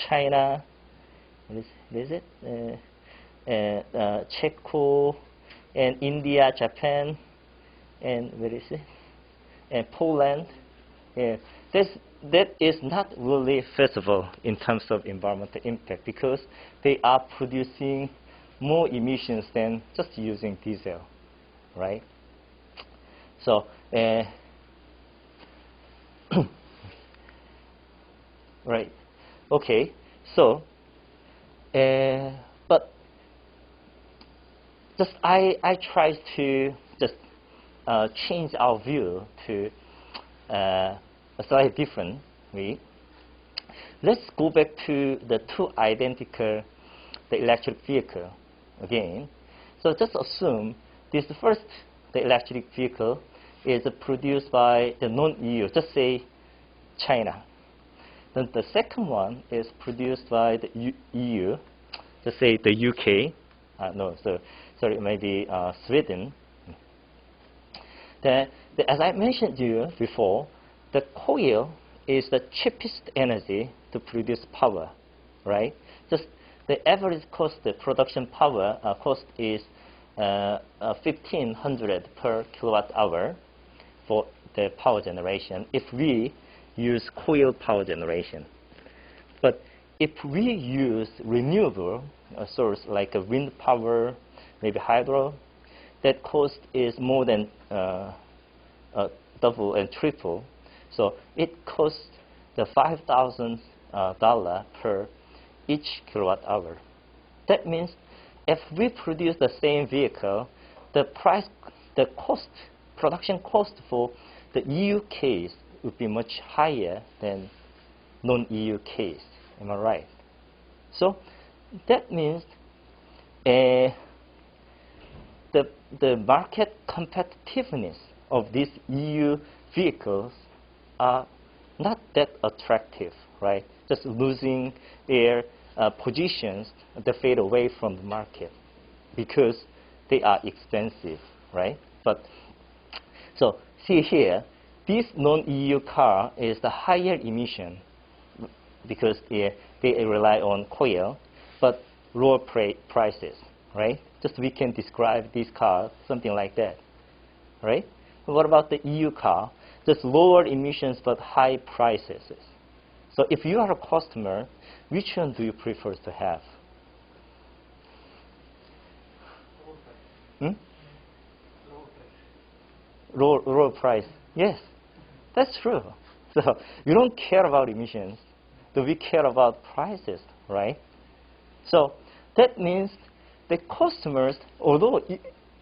China, Czech, and India, Japan, and and Poland. That is not really feasible in terms of environmental impact because they are producing more emissions than just using diesel, right? So, right, okay. So, but just I try to just change our view to a slightly different way. Let's go back to the 2 identical the electric vehicle again. So just assume this first, the electric vehicle, is produced by the non-EU, just say China. Then the second one is produced by the EU, just say the UK. Sorry, maybe Sweden. As I mentioned to you before, the coal is the cheapest energy to produce power, right? Just the average cost, the production power cost is 1,500 per kilowatt hour for the power generation if we use coal power generation. But if we use renewable source like a wind power, maybe hydro, that cost is more than double and triple. So it costs the $5,000 per each kilowatt hour. That means if we produce the same vehicle, the production cost for the EU case would be much higher than non-EU case. Am I right? So that means the market competitiveness of these EU vehicles are not that attractive, right? Just losing their positions, they fade away from the market because they are expensive, right? But so see here, this non-EU car is the higher emission because they rely on coal, but lower prices, right? Just we can describe this car something like that, right? What about the EU car? Just lower emissions but high prices. So if you are a customer, which one do you prefer to have? Lower price. Yes, that's true. So you don't care about emissions, but we care about prices, right? So that means the customers, although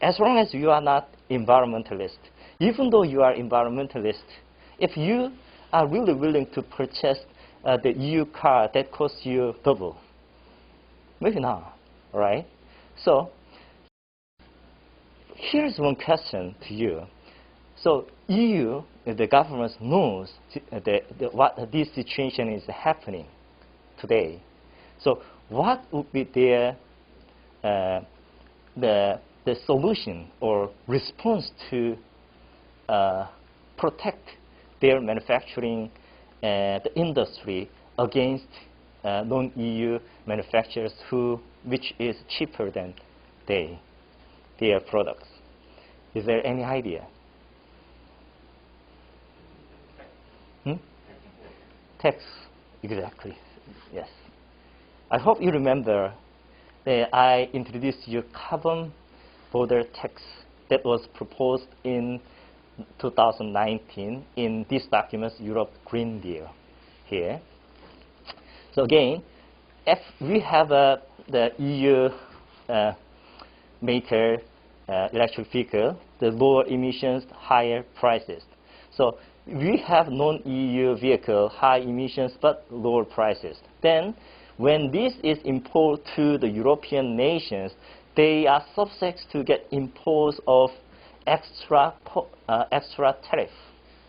as long as you are not environmentalist, even though you are environmentalist, if you are really willing to purchase the EU car that costs you double, maybe not, right? So here's one question to you. So EU, the government knows what this situation is happening today. So what would be their the solution or response to protect their manufacturing the industry against non-EU manufacturers which is cheaper than their products? Is there any idea? Tax, exactly, yes. I hope you remember that I introduced you carbon border tax that was proposed in 2019 in this document, Europe Green Deal, here. So again, if we have the EU maker electric vehicle, the lower emissions, higher prices. So we have non-EU vehicle, high emissions but lower prices. Then when this is imported to the European nations, they are subject to get imposed of extra tariff.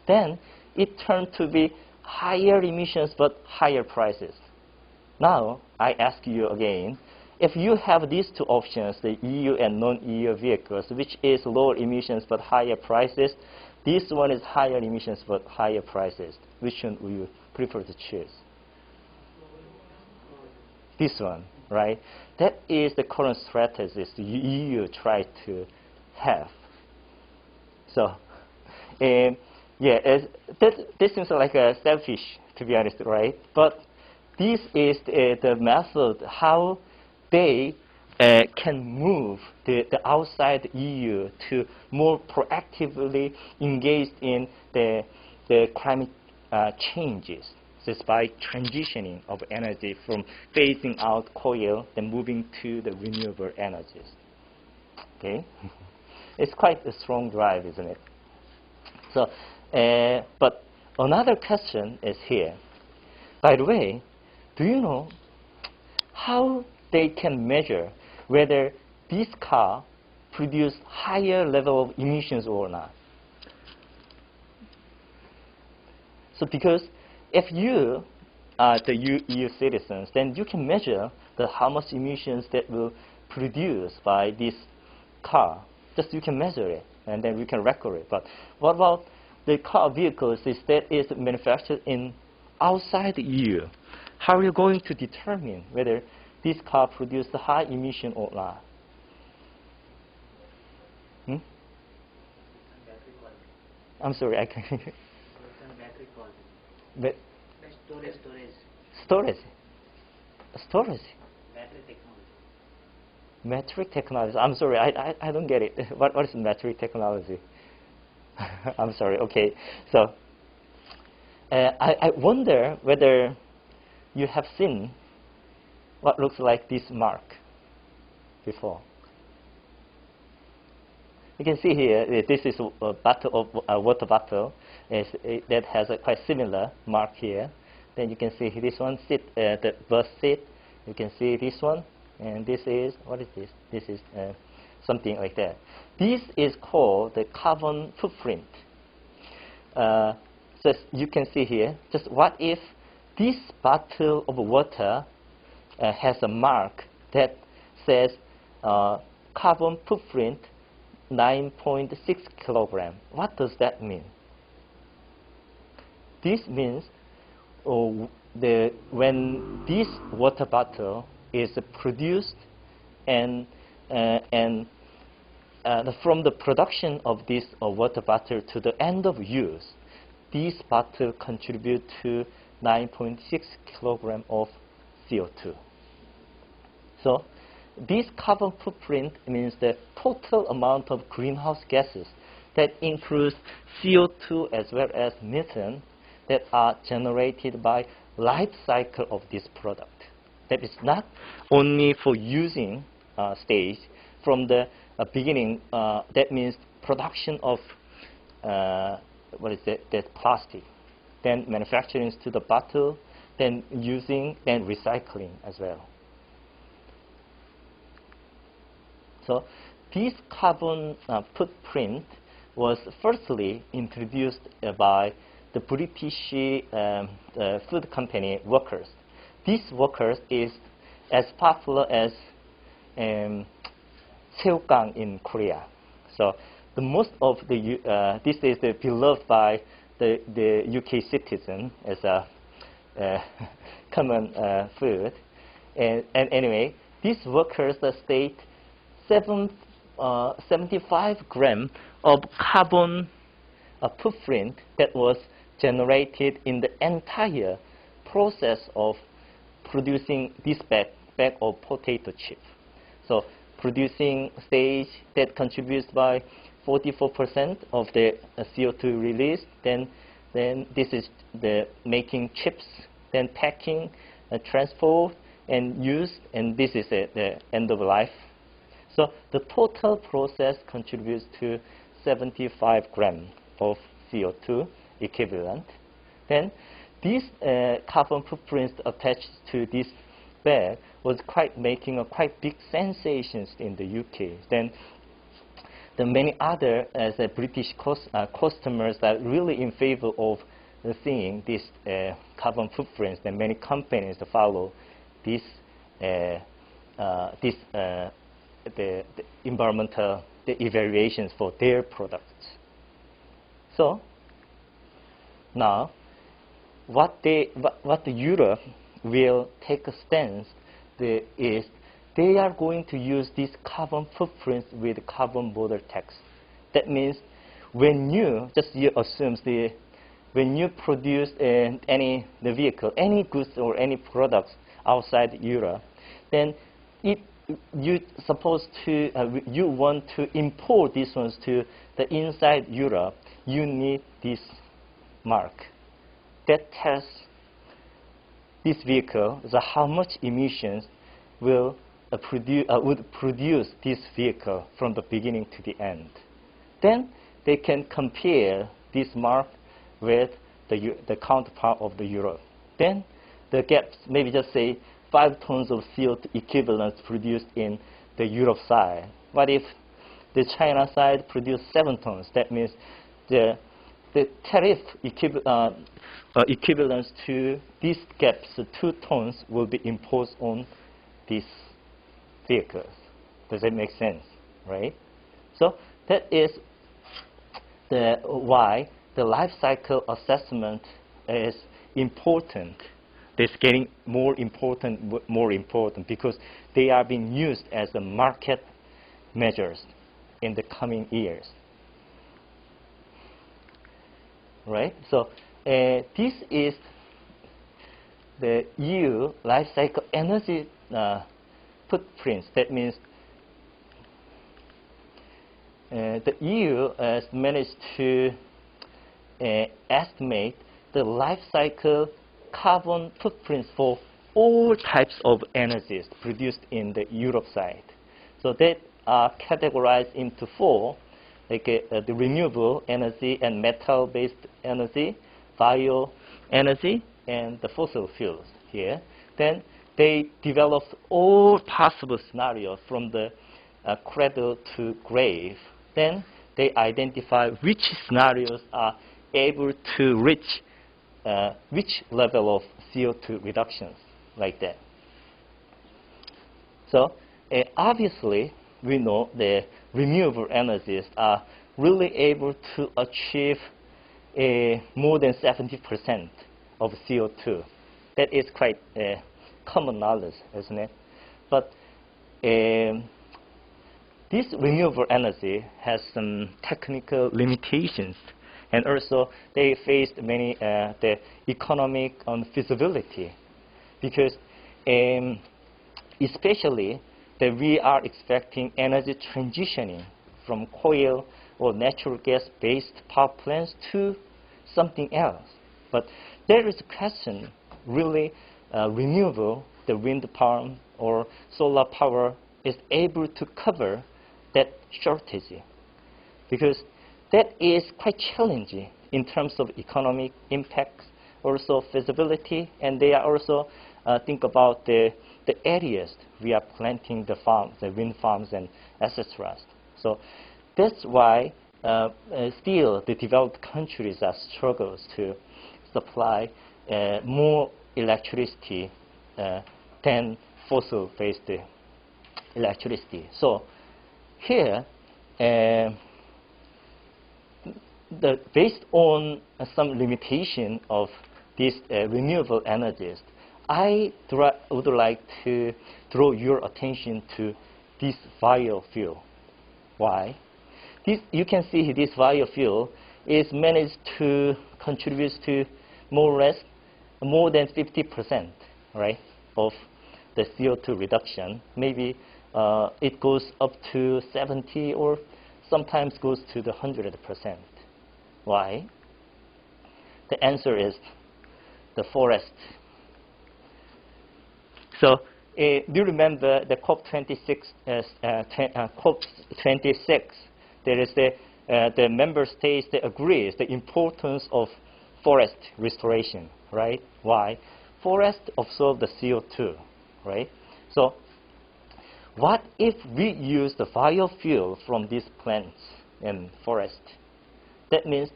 Then it turned to be higher emissions but higher prices. Now I ask you again, if you have these two options, the EU and non-EU vehicles, which is lower emissions but higher prices, this one is higher emissions but higher prices, which one will you prefer to choose? This one, right? That is the current strategy the EU tries to have. So, this seems like a selfish, to be honest, right? But this is the method how they can move the outside EU to more proactively engage in the climate changes, just by transitioning of energy from phasing out coal and moving to the renewable energies. Okay, it's quite a strong drive, isn't it? So, but another question is here. By the way, do you know how they can measure whether this car produce higher level of emissions or not? So because if you are the EU citizens, then you can measure how much emissions that will produce by this car. Just you can measure it, and then we can record it. But what about the car vehicles that is manufactured in outside the EU? How are you going to determine whether this car produced high emission or not? I'm sorry, I can't. Battery quality. Storage. Battery technology. Metric technology. I'm sorry, I don't get it. What is metric technology? I'm sorry. Okay, so I wonder whether you have seen what looks like this mark before. You can see here this is a bottle of a water bottle that has a quite similar mark here. Then you can see this one the bus seat. You can see this one, and this is, what is this? This is something like that. This is called the carbon footprint. So you can see here, just what if this bottle of water has a mark that says carbon footprint 9.6 kilogram. What does that mean? This means when this water bottle is produced and from the production of this water bottle to the end of use, this bottle contribute to 9.6 kilogram of CO2. So this carbon footprint means the total amount of greenhouse gases that includes CO2 as well as methane that are generated by life cycle of this product. That is not only for using stage from the beginning. That means production of that plastic, then manufacturing to the bottle, then using, then recycling as well. So this carbon footprint was firstly introduced by the British food company workers. These workers is as popular as 새우깡 in Korea. So the most of the this is beloved by the UK citizen as a common food. And anyway, these workers state 75 grams of carbon footprint that was generated in the entire process of producing this bag of potato chip. So producing stage that contributes by 44% of the CO2 release. Then this is the making chips, then packing, transport, and use, and this is the end of life. So the total process contributes to 75 grams of CO2 equivalent. Then this carbon footprint attached to this bag was making a quite big sensations in the UK. Then the many other British customers are really in favor of seeing this carbon footprint. And many companies follow this the environmental evaluations for their products. So now, what Europe will take a stance is they are going to use this carbon footprint with carbon border tax. That means when you assumes when you produce any vehicle, any goods or any products outside Europe, then you want to import these ones to the inside Europe. You need this mark that tells this vehicle how much emissions would produce this vehicle from the beginning to the end. Then they can compare this mark with the counterpart of the Europe. Then the gaps, maybe just say 5 tons of CO2 equivalents produced in the Europe side. What if the China side produced 7 tons. That means the tariff equivalence to this gap, so 2 tons, will be imposed on these vehicles. Does that make sense, right? So that is why the life cycle assessment is important. It's getting more important because they are being used as the market measures in the coming years. Right? So this is the EU life cycle energy footprints. That means the EU has managed to estimate the life cycle carbon footprints for all types of energies produced in the Europe side. So they are categorized into 4, like the renewable energy and metal-based energy, bioenergy, and the fossil fuels here. Then they developed all possible scenarios from the cradle to grave. Then they identify which scenarios are able to reach which level of CO2 reductions, like that. So obviously, we know the renewable energies are really able to achieve more than 70% of CO2. That is quite common knowledge, isn't it? But this renewable energy has some technical limitations, and also they faced many the economic unfeasibility, because especially that we are expecting energy transitioning from coal or natural gas-based power plants to something else. But there is a question, really renewable, the wind power or solar power is able to cover that shortage, because that is quite challenging in terms of economic impacts, also feasibility, and they are also think about the areas we are planting the farms, the wind farms, and etc. So that's why still the developed countries are struggles to supply more electricity than fossil-based electricity. So here, based on some limitation of these renewable energies, I would like to draw your attention to this biofuel. Why? You can see this biofuel is managed to contribute to more or less more than 50%, right, of the CO2 reduction. Maybe it goes up to 70 or sometimes goes to the 100%. Why? The answer is the forest. So do you remember the COP26? COP26. There is the member states that agrees the importance of forest restoration, right? Why? Forests absorb the CO2, right? So what if we use the biofuel from these plants and forests? That means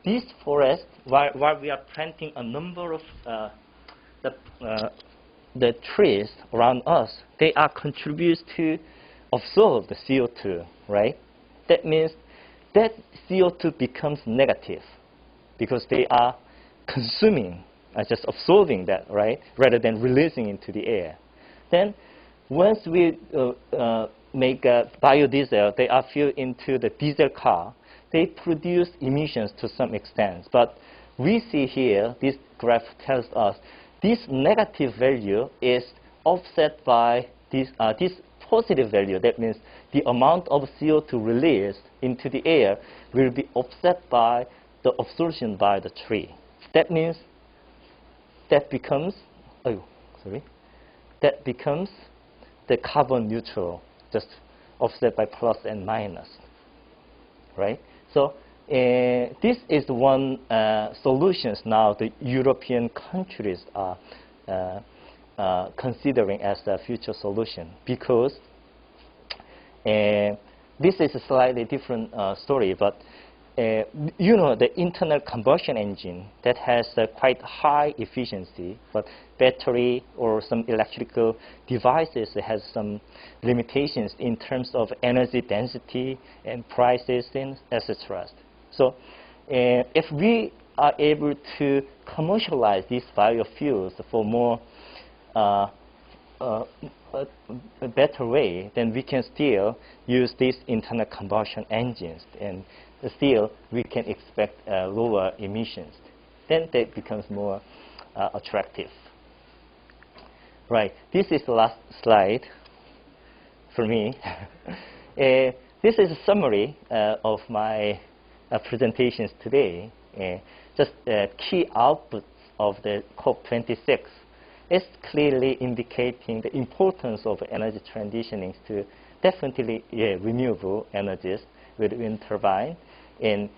these forests, while we are planting a number of the trees around us, they are contributes to absorb the CO2, right? That means that CO2 becomes negative because they are consuming, just absorbing that, right, rather than releasing into the air. Then once we make biodiesel, they are filled into the diesel car. They produce emissions to some extent. But we see here, this graph tells us, this negative value is offset by this positive value. That means the amount of CO2 released into the air will be offset by the absorption by the tree. That means that becomes, that becomes the carbon neutral, just offset by plus and minus, right? So this is one solutions now the European countries are considering as a future solution, because this is a slightly different story, but you know, the internal combustion engine that has a quite high efficiency, but battery or some electrical devices has some limitations in terms of energy density and prices and etc. So if we are able to commercialize these biofuels for more a better way, then we can still use these internal combustion engines, and still we can expect lower emissions. Then that becomes more attractive. Right, this is the last slide for me. This is a summary of my presentations today. Just key outputs of the COP26 is clearly indicating the importance of energy transitioning to definitely renewable energies with wind turbine in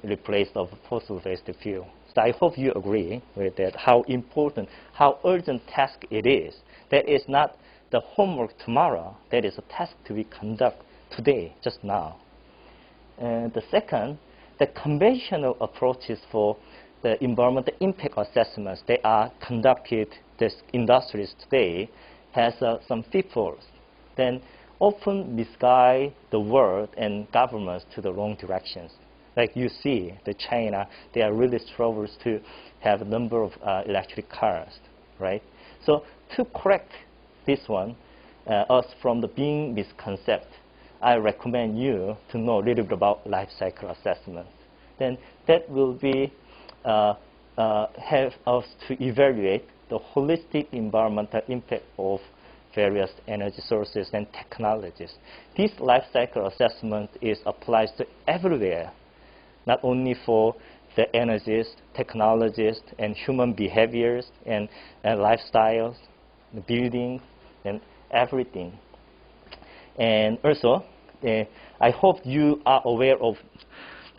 replace of fossil-based fuel. So I hope you agree with that, how important, how urgent task it is. That is not the homework tomorrow, that is a task to be conducted today, just now. And the second, the conventional approaches for the environmental impact assessments that are conducted in industries today has some pitfalls. Then often misguide the world and governments to the wrong directions. Like you see, the China, they are really struggles to have a number of electric cars, right? So to correct this one, us from the being misconcept, I recommend you to know a little bit about life cycle assessment. Then that will be have us to evaluate the holistic environmental impact of various energy sources and technologies. This life cycle assessment is applied to everywhere, not only for the energies, technologies, and human behaviors, and lifestyles, the buildings, and everything. And also, I hope you are aware of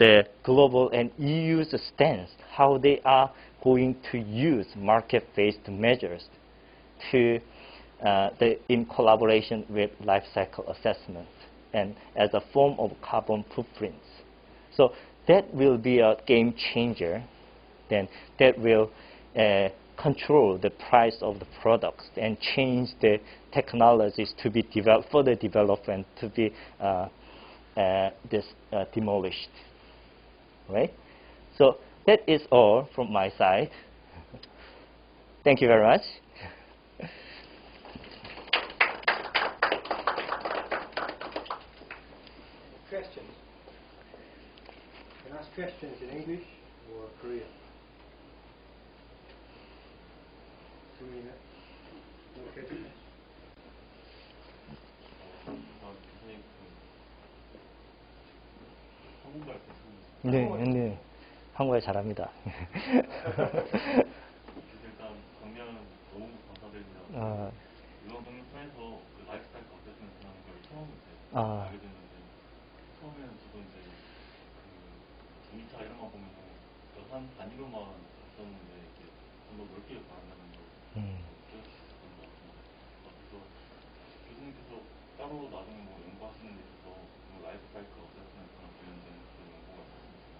the global and EU's stance, how they are going to use market-based measures to in collaboration with life cycle assessments and as a form of carbon footprints. So that will be a game changer. Then that will control the price of the products and change the technologies to be further developed and to be demolished. Right? So that is all from my side. Thank you very much. Questions? You can ask questions in English or Korean. 네, 한국말 잘합니다. 일단 강연 너무 감사드립니다. 이런 동영상에서 그 라이프스타일 어세스먼트라는 걸 처음 알게 됐는데, 처음에는 저도 이제 그 2차 이런 거 보면 한 단위로만 썼는데 이게 좀 더 넓게 바란다는 걸 깨우치셨던 것 같습니다. 그래서 교수님께서 따로 나중에 뭐 연구하시는 데 있어서 라이프스타일 어세스먼트랑 관련된 그런 연구가 있으신가요?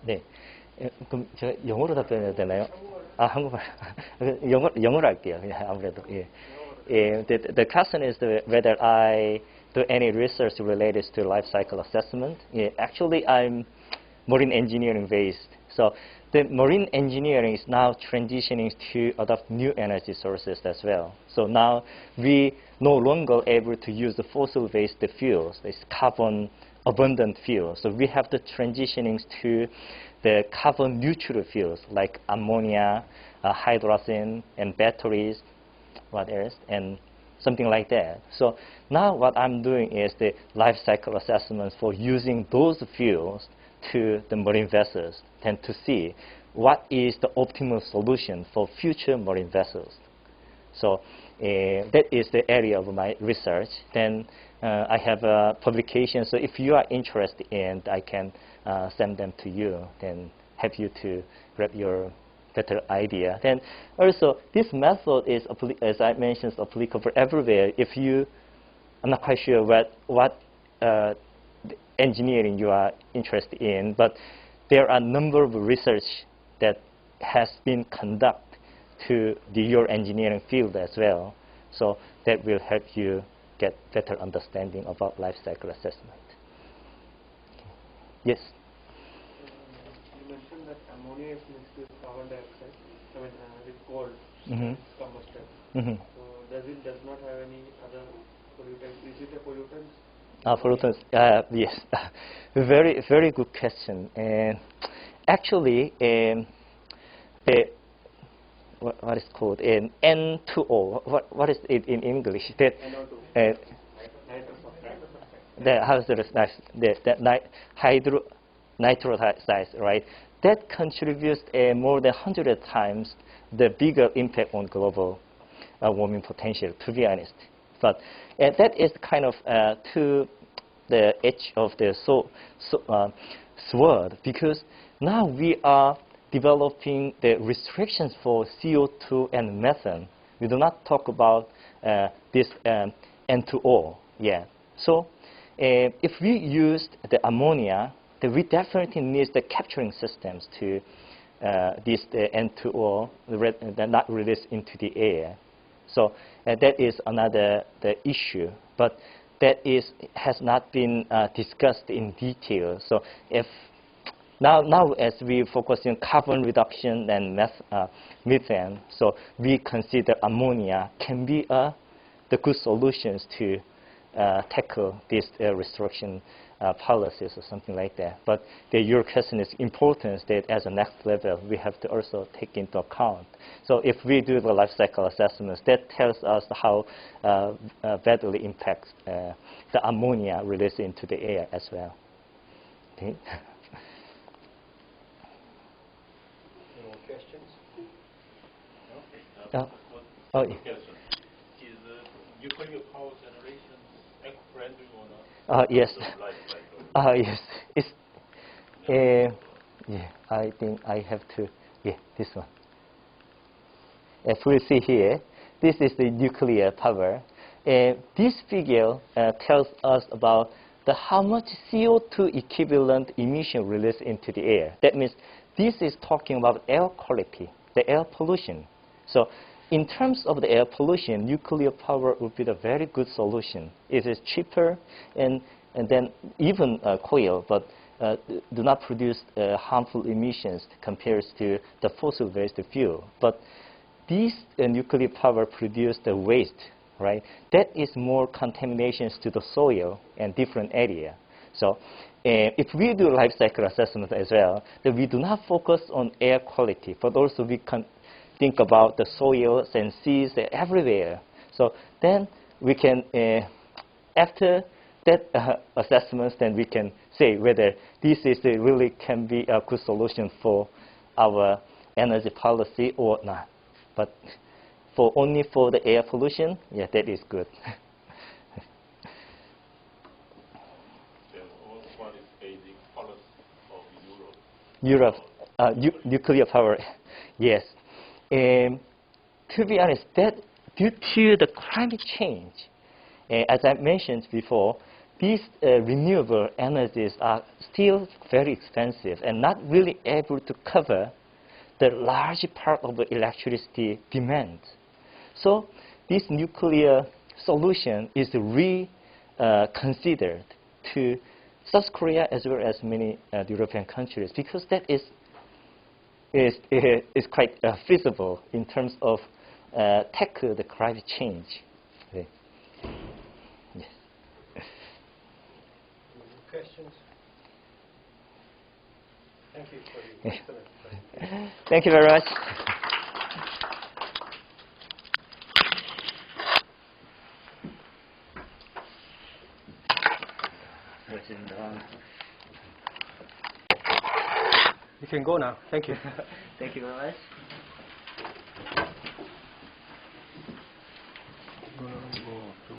네. 그럼 제가 영어로 답변해야 되나요? 한국말. 영어로 할게요. 아무래도. 예. The question is whether I do any research related to life cycle assessment. Yeah, actually, I'm marine engineering based. So the marine engineering is now transitioning to adopt new energy sources as well. So now we no longer able to use the fossil-based fuels, this carbon abundant fuels. So we have the transitioning to the carbon neutral fuels like ammonia, hydrogen, and batteries, what else, and something like that. So now what I'm doing is the life cycle assessments for using those fuels to the marine vessels and to see what is the optimal solution for future marine vessels. So that is the area of my research. Then I have a publication, so if you are interested in, I can send them to you, then help you to grab your better idea. Then also, this method is, as I mentioned, applicable everywhere. If you, I'm not quite sure what engineering you are interested in, but there are a number of research that has been conducted to your engineering field as well. So that will help you get better understanding about life cycle assessment. Okay. Yes? You mentioned that ammonia is mixed with carbon dioxide, with coal, Mm-hmm. it's combusted. Mm-hmm. So does not have any other pollutants? Is it a pollutant? Pollutants, yes. Very, very good question. And actually, what is called N2O? What is it in English? That nitrous oxide, right? That contributes more than 100 times the bigger impact on global warming potential, to be honest. But that is kind of to the edge of the sword, because now we are developing the restrictions for CO2 and methane. We do not talk about this N2O yet. So if we used the ammonia, then we definitely need the capturing systems to this N2O not released into the air. So that is another issue, but that has not been discussed in detail. So if now as we focus on carbon reduction and methane, so we consider ammonia can be the good solutions to tackle these restriction policies or something like that. But your question is important that as a next level, we have to also take into account. So if we do the life cycle assessments, that tells us how badly impacts the ammonia released into the air as well. Okay. Any more questions? No? Oh, yeah. Is nuclear power generation eco-friendly or not? Yes. Yes. It's, yeah, I think I have to, this one. As we see here, this is the nuclear power. This figure tells us about how much CO2 equivalent emission released into the air. That means this is talking about air quality, the air pollution. So in terms of the air pollution, nuclear power would be the very good solution. It is cheaper and then even coal, but do not produce harmful emissions compared to the fossil-based fuel. But these nuclear power produce the waste, right? That is more contaminations to the soil and different area. So if we do life cycle assessment as well, then we do not focus on air quality, but also we can think about the soils and seas everywhere. So then we can, after that assessment, then we can say whether this is really can be a good solution for our energy policy or not. But only for the air pollution, that is good. What is basic policy of Europe? Nuclear power, yes. To be honest, that due to the climate change, as I mentioned before, these renewable energies are still very expensive and not really able to cover the large part of the electricity demand. So this nuclear solution is reconsidered to South Korea as well as many European countries, because that is quite feasible in terms of tackle the climate change. Okay. Yes. Any questions? Thank you for the excellent presentation. Thank you very much. You can go now. Thank you. Thank you very much.